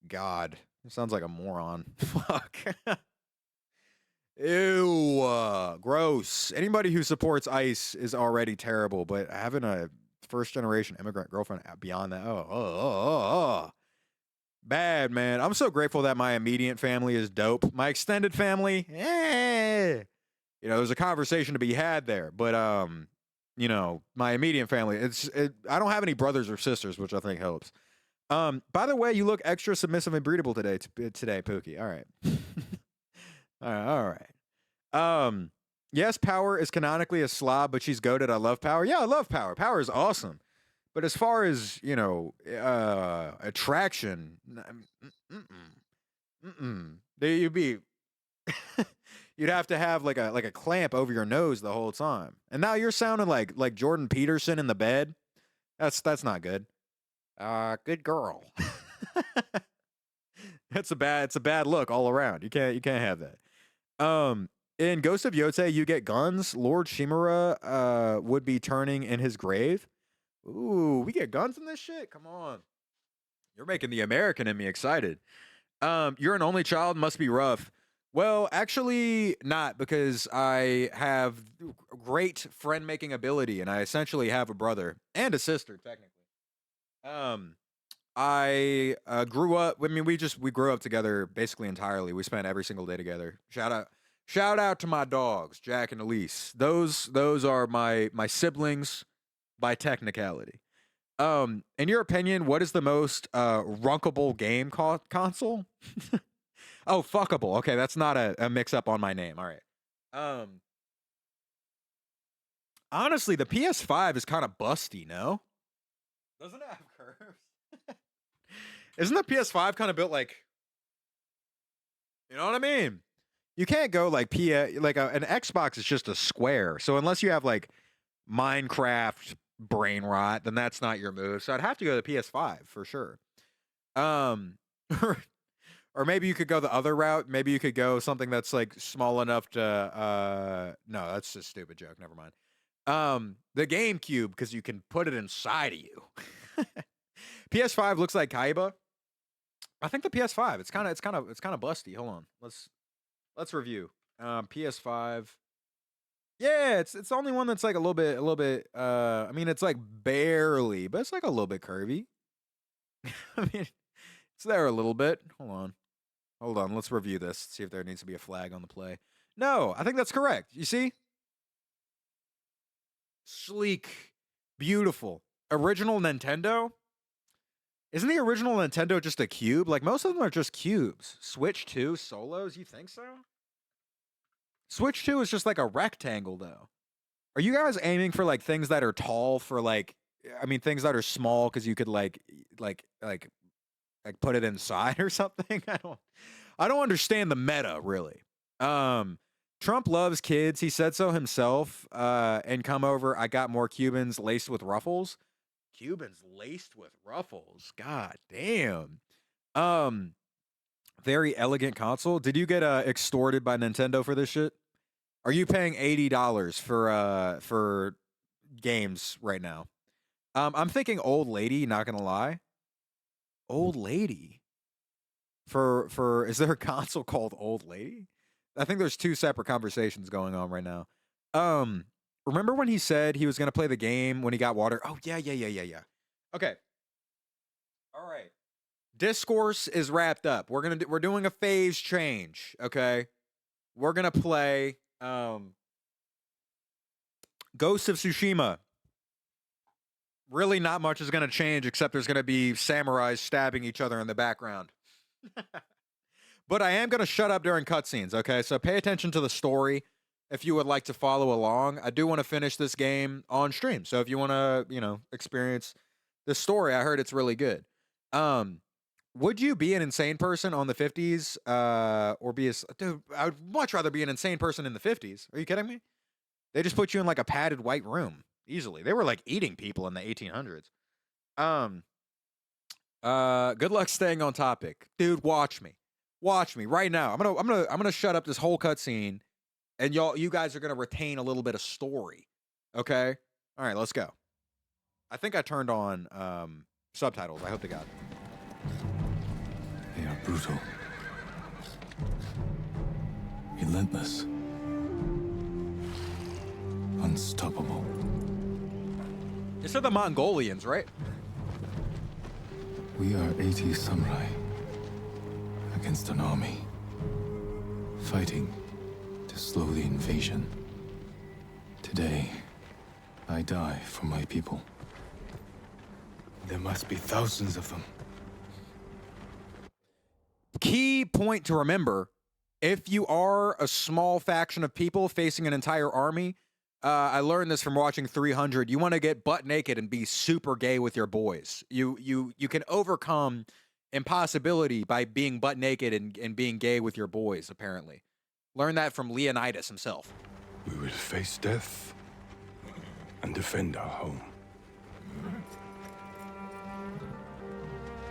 God. Sounds like a moron. Fuck. Ew, gross. Anybody who supports ICE is already terrible, but having a first generation immigrant girlfriend beyond that, bad, man. I'm so grateful that my immediate family is dope. My extended family, there's a conversation to be had there, but my immediate family, I don't have any brothers or sisters, which I think helps. By the way, you look extra submissive and breedable today, Pookie. All right. All right. Yes, Power is canonically a slob, but she's goated. I love Power. Yeah, I love Power. Power is awesome. But as far as, attraction, you'd be you'd have to have like a clamp over your nose the whole time. And now you're sounding like Jordan Peterson in the bed. That's not good. Good girl. It's a bad look all around. You can't have that. In Ghost of Yotei, you get guns. Lord Shimura would be turning in his grave. Ooh, we get guns in this shit? Come on. You're making the American in me excited. You're an only child, must be rough. Well, actually not, because I have great friend-making ability, and I essentially have a brother and a sister, technically. I grew up. I mean, we grew up together basically entirely. We spent every single day together. Shout out to my dogs, Jack and Elise. Those are my siblings by technicality. In your opinion, what is the most runkable game console? Oh, fuckable. Okay, that's not a mix up on my name. All right. Honestly, the PS5 is kind of busty. No, doesn't it have curves? Isn't the PS5 kind of built like, you know what I mean? You can't go like an Xbox is just a square. So unless you have like Minecraft brain rot, then that's not your move. So I'd have to go to the PS5 for sure. Or maybe you could go the other route. Maybe you could go something that's like small enough to no, that's a stupid joke. Never mind. The GameCube, because you can put it inside of you. PS5 looks like Kaiba. I think the PS5. It's kind of busty. Hold on. Let's review. PS5. Yeah, it's the only one that's like a little bit. I mean, it's like barely, but it's like a little bit curvy. I mean, it's there a little bit. Hold on. Hold on, let's review this. See if there needs to be a flag on the play. No, I think that's correct. You see? Sleek, beautiful. Original Nintendo? Isn't the original Nintendo just a cube? Like, most of them are just cubes. Switch 2 solos? You think so? Switch 2 is just like a rectangle, though. Are you guys aiming for, like, things that are tall for, like, I mean, things that are small because you could, like put it inside or something? I don't understand the meta, really. Trump loves kids. He said so himself. And come over, I got more Cubans laced with ruffles. Cubans laced with ruffles. God damn. Very elegant console. Did you get extorted by Nintendo for this shit? Are you paying $80 for games right now? I'm thinking old lady, not gonna lie. Old lady. For is there a console called old lady? I think there's two separate conversations going on right now. Remember when he said he was gonna play the game when he got water? Oh yeah. Okay. All right. Discourse is wrapped up. We're doing a phase change. Okay. We're gonna play Ghost of Tsushima. Really, not much is gonna change except there's gonna be samurais stabbing each other in the background. But I am gonna shut up during cutscenes. Okay, so pay attention to the story if you would like to follow along. I do want to finish this game on stream, so if you want to, experience the story, I heard it's really good. Would you be an insane person on the 50s, or be a dude? I would much rather be an insane person in the 50s. Are you kidding me? They just put you in like a padded white room easily. They were like eating people in the 1800s. Good luck staying on topic, dude. Watch me right now. I'm gonna shut up this whole cutscene, and you guys are gonna retain a little bit of story. Okay. All right, let's go. I think I turned on subtitles. I hope to God. They are brutal, relentless, unstoppable. You said the Mongolians, right? We are 80 samurai against an army, fighting to slow the invasion. Today, I die for my people. There must be thousands of them. Key point to remember, if you are a small faction of people facing an entire army, I learned this from watching 300, you want to get butt naked and be super gay with your boys. You can overcome impossibility by being butt naked and being gay with your boys, apparently. Learn that from Leonidas himself. We will face death and defend our home.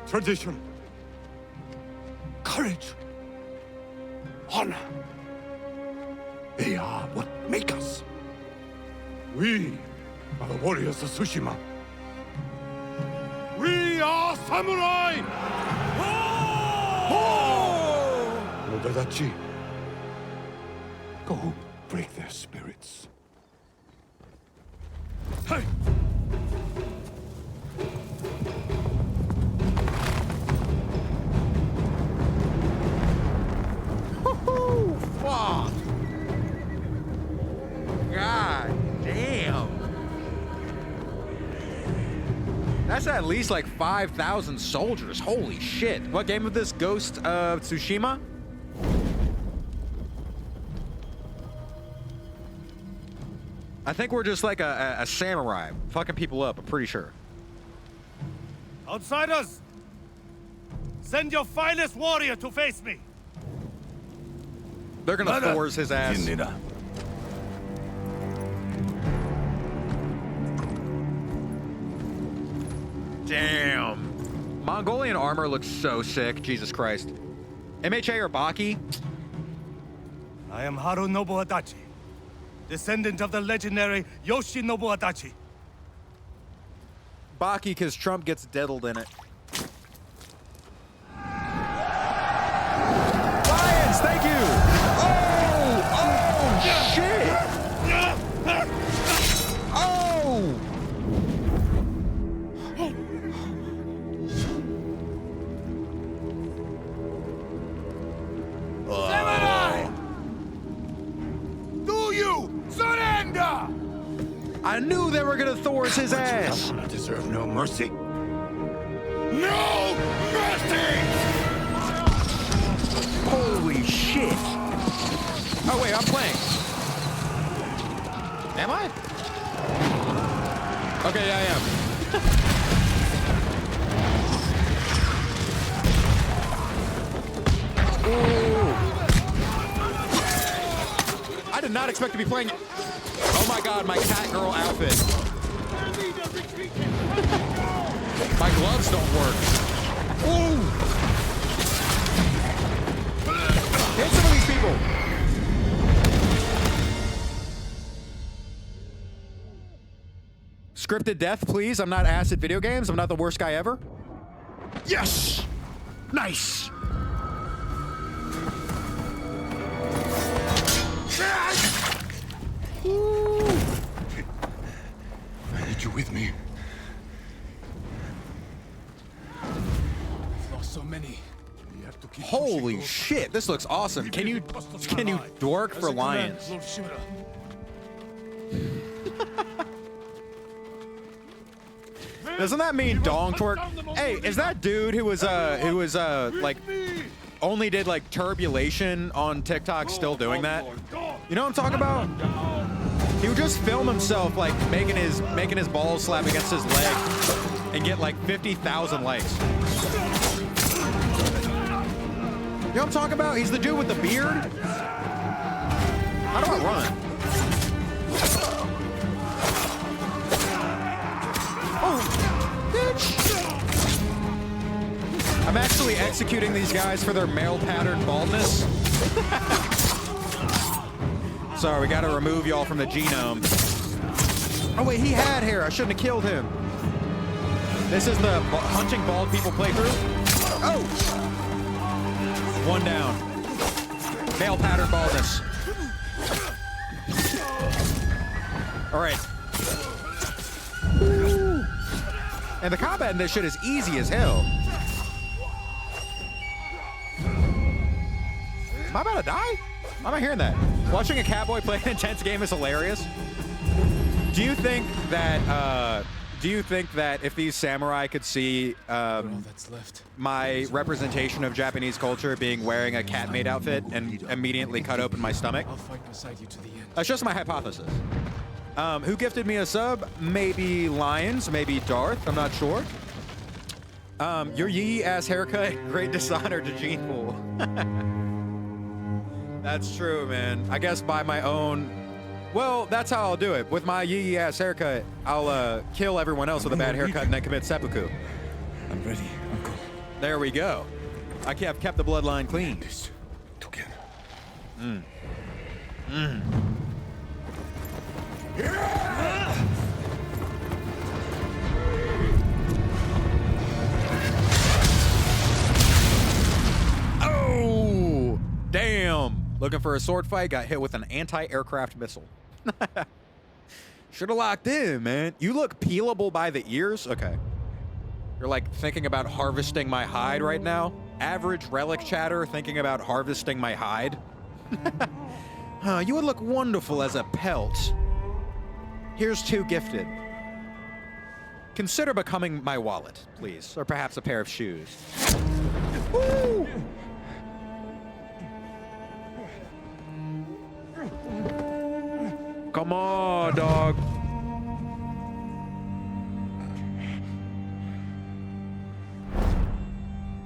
Tradition, courage, honor. They are what make us. We are the warriors of Tsushima. We are samurai! Nodadachi, go break their spirits. Hey! Woohoo! Fuck! God damn! That's at least like 5,000 soldiers. Holy shit! What game of this? Ghost of Tsushima? I think we're just like a samurai fucking people up. I'm pretty sure. Outsiders! Send your finest warrior to face me! They're gonna Thor's his ass. Damn. Mongolian armor looks so sick. Jesus Christ. MHA or Baki? I am Harunobu Adachi, descendant of the legendary Yoshinobu Adachi. Baki, because Trump gets diddled in it. Lions, thank you! Oh, shit! Oh! Thor's his ass. I deserve no mercy. No mercy! Holy shit. Oh, wait, I'm playing. Am I? Okay, yeah, I am. Ooh. I did not expect to be playing. Oh my god, my cat girl outfit. My gloves don't work. Ooh. Hit some of these people. Scripted death, please. I'm not ass at video games. I'm not the worst guy ever. Yes! Nice! Woo. I need you with me. I've lost so many. You have to keep Holy shit, this looks awesome. Can you dork for lions? Doesn't that mean dong twerk? Hey, is that dude who was like only did like turbulation on TikTok still doing that? You know what I'm talking about? He would just film himself like making his balls slap against his leg and get like 50,000 likes. You know what I'm talking about? He's the dude with the beard. How do I run? Oh, bitch! I'm actually executing these guys for their male pattern baldness. Sorry, we gotta remove y'all from the genome. Oh wait, he had hair. I shouldn't have killed him. This is the hunting bald people playthrough. Oh! One down. Male pattern baldness. All right. Ooh. And the combat in this shit is easy as hell. Am I about to die? Why am I hearing that? Watching a Catboy play an intense game is hilarious. Do you think that if these samurai could see my representation of Japanese culture being wearing a cat maid outfit and immediately cut open my stomach? I'll fight beside you to the end. That's just my hypothesis. Who gifted me a sub? Maybe Lions, maybe Darth, I'm not sure. Your yee-ass haircut, great dishonor to Gene Pool. That's true, man. I guess by my own... Well, that's how I'll do it. With my yee-ass haircut, I'll kill everyone else with a bad haircut and then commit seppuku. I'm ready, Uncle. There we go. I have kept the bloodline clean. This together. Oh, damn. Looking for a sword fight, got hit with an anti-aircraft missile. Should have locked in, man. You look peelable by the ears? Okay. You're like thinking about harvesting my hide right now? Average relic chatter thinking about harvesting my hide? You would look wonderful as a pelt. Here's 2 gifted. Consider becoming my wallet, please. Or perhaps a pair of shoes. Woo! Come on, dog.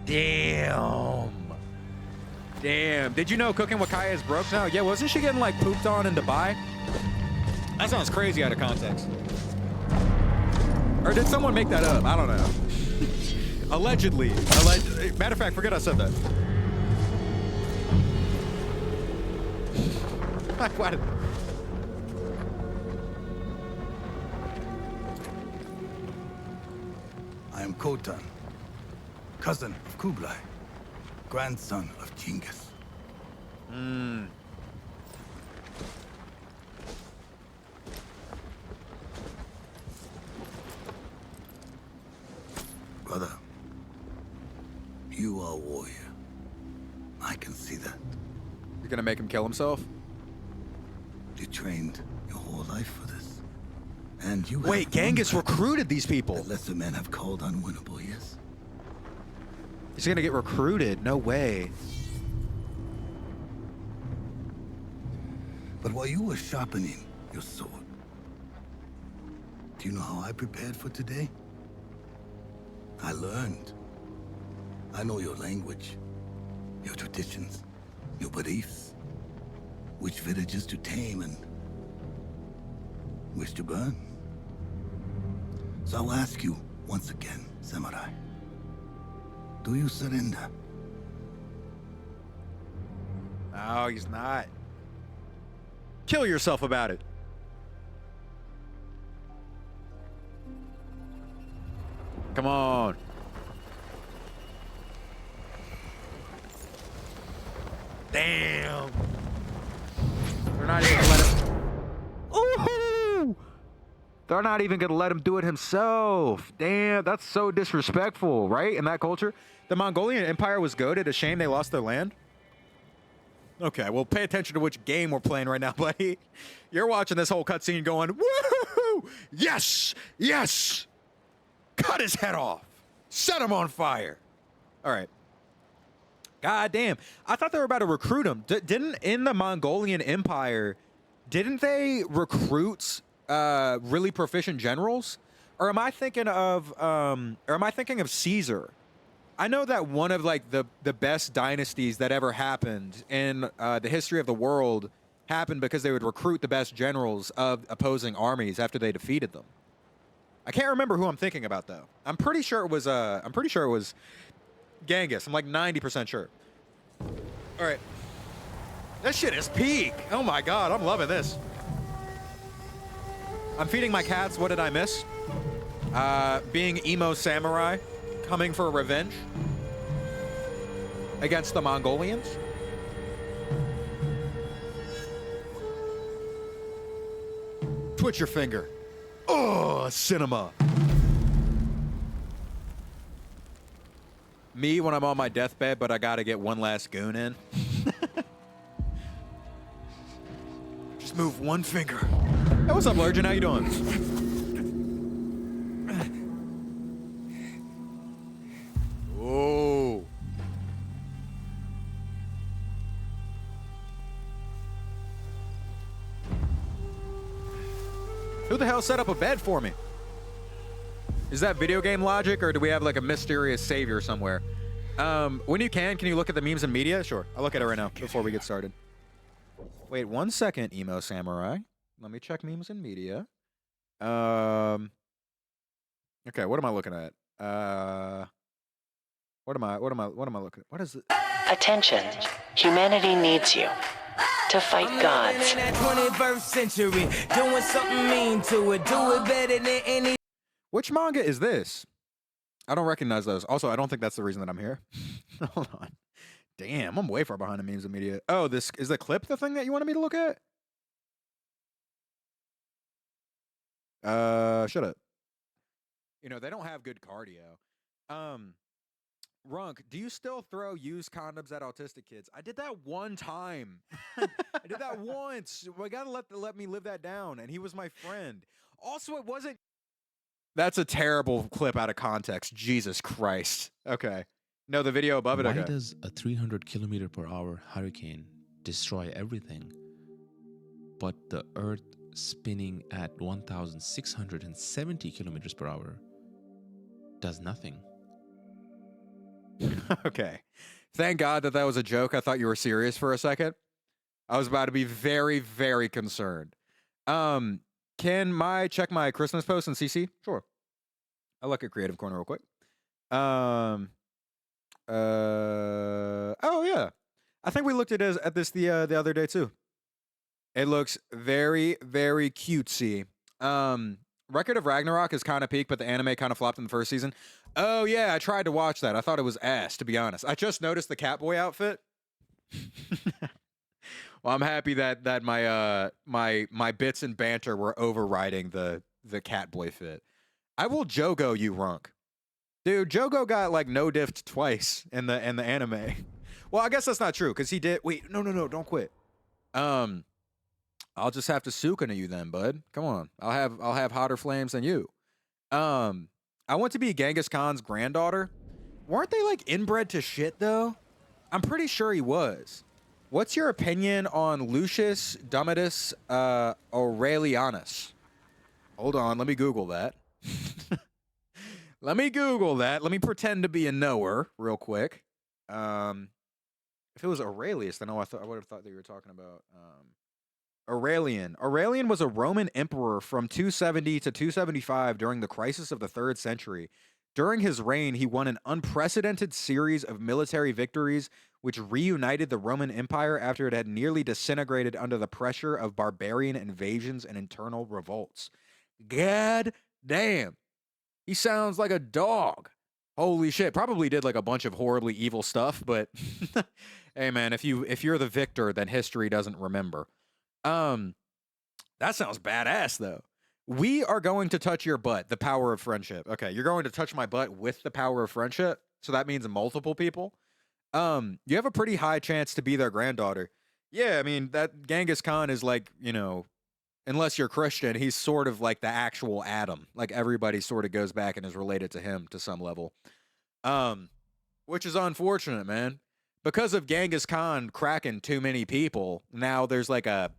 Damn. Damn. Did you know cooking Wakaya is broke now? Yeah, wasn't she getting like pooped on in Dubai? That sounds crazy out of context. Or did someone make that up? I don't know. Allegedly. Matter of fact, forget I said that. Why did... I am Khotan, cousin of Kublai, grandson of Genghis. Brother, you are a warrior. I can see that. You're gonna make him kill himself? You trained your whole life for this. And you Wait, Genghis recruited these people. that lesser men have called unwinnable, yes? He's gonna get recruited. No way. But while you were sharpening your sword, do you know how I prepared for today? I learned. I know your language, your traditions, your beliefs, which villages to tame and which to burn. So I'll ask you once again, Samurai. Do you surrender? No, he's not. Kill yourself about it. Come on. Damn. They're not even gonna let him. Ooh! They're not even gonna let him do it himself. Damn, that's so disrespectful, right? In that culture, the Mongolian Empire was goated. A shame they lost their land. Okay, well, pay attention to which game we're playing right now, buddy. You're watching this whole cutscene going, woohoo! Yes! Yes! Cut his head off. Set him on fire. All right. God damn. I thought they were about to recruit him. Didn't, in the Mongolian Empire, didn't they recruit really proficient generals? Or am I thinking of Caesar? I know that one of like the best dynasties that ever happened in the history of the world happened because they would recruit the best generals of opposing armies after they defeated them. I can't remember who I'm thinking about though. I'm pretty sure it was Genghis. I'm like 90% sure. All right. This shit is peak. Oh my god, I'm loving this. I'm feeding my cats. What did I miss? Being emo samurai. Coming for revenge against the Mongolians. Twitch your finger. Oh, cinema. Me when I'm on my deathbed, but I gotta get one last goon in. Just move one finger. Hey, what's up, Lurgeon? How you doing? Oh. Who the hell set up a bed for me? Is that video game logic, or do we have like a mysterious savior somewhere? When you can you look at the memes and media? Sure, I'll look at it right now before we get started. Wait 1 second, emo samurai. Let me check memes and media. Okay, what am I looking at? What am I looking at? What is it? Attention. Humanity needs you to fight gods. In that 21st century, doing something mean to it. Do it better than any. Which manga is this? I don't recognize those. Also, I don't think that's the reason that I'm here. Hold on. Damn, I'm way far behind the memes and media. Oh, this is the clip the thing that you wanted me to look at? Shut up. You know, they don't have good cardio. Runk, do you still throw used condoms at autistic kids? I did that one time. I did that once. Well, I gotta let me live that down. And he was my friend. Also, it wasn't. That's a terrible clip out of context. Jesus Christ. Okay. No, the video above it. Why okay. does a 300 km/h hurricane destroy everything, but the Earth spinning at 1,670 km/h does nothing? Okay. Thank God that was a joke. I thought you were serious for a second. I was about to be very, very concerned. Can check my Christmas post in CC? Sure. I'll look at Creative Corner real quick. Oh yeah. I think we looked at this the other day too. It looks very, very cutesy. Record of Ragnarok is kind of peak, but the anime kind of flopped in the first season. Oh yeah, I tried to watch that. I thought it was ass, to be honest. I just noticed the Catboy outfit. Well, I'm happy that my bits and banter were overriding the Catboy fit. I will Jogo you, Runk. Dude, Jogo got like no diffed twice in the anime. Well, I guess that's not true because he did. Wait, no, don't quit. I'll just have to Sukuna you then, bud. Come on. I'll have hotter flames than you. I want to be Genghis Khan's granddaughter. Weren't they like inbred to shit though? I'm pretty sure he was. What's your opinion on Lucius Domitius Aurelianus? Hold on, let me Google that. Let me Google that. Let me pretend to be a knower real quick. If it was Aurelius, then I would have thought that you were talking about Aurelian. Aurelian was a Roman emperor from 270 to 275 during the crisis of the 3rd century. During his reign, he won an unprecedented series of military victories which reunited the Roman Empire after it had nearly disintegrated under the pressure of barbarian invasions and internal revolts. God damn. He sounds like a dog. Holy shit. Probably did like a bunch of horribly evil stuff, but hey man, if you're the victor, then history doesn't remember. That sounds badass though. We are going to touch your butt, the power of friendship. Okay, you're going to touch my butt with the power of friendship. So that means multiple people. You have a pretty high chance to be their granddaughter. Yeah, I mean, that Genghis Khan is like, you know, unless you're Christian, he's sort of like the actual Adam. Like everybody sort of goes back and is related to him to some level. Which is unfortunate, man. Because of Genghis Khan cracking too many people, now there's like a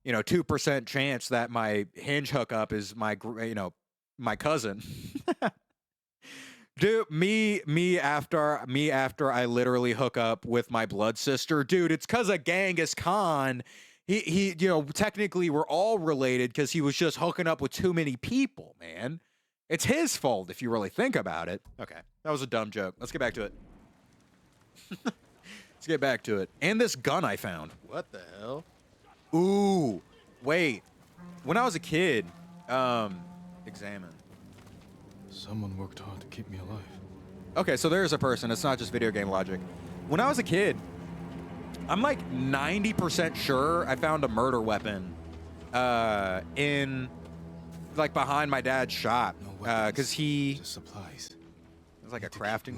2% chance that my hinge hookup is my cousin. Dude, me after I literally hook up with my blood sister, dude, it's because of Genghis Khan. He technically we're all related because he was just hooking up with too many people, man. It's his fault if you really think about it. Okay, that was a dumb joke. Let's get back to it. Let's get back to it. And this gun I found. What the hell? Ooh, wait. When I was a kid, examine. Someone worked hard to keep me alive. Okay, so there's a person. It's not just video game logic. When I was a kid, I'm like 90% sure I found a murder weapon in like behind my dad's shop because he supplies. It was like a crafting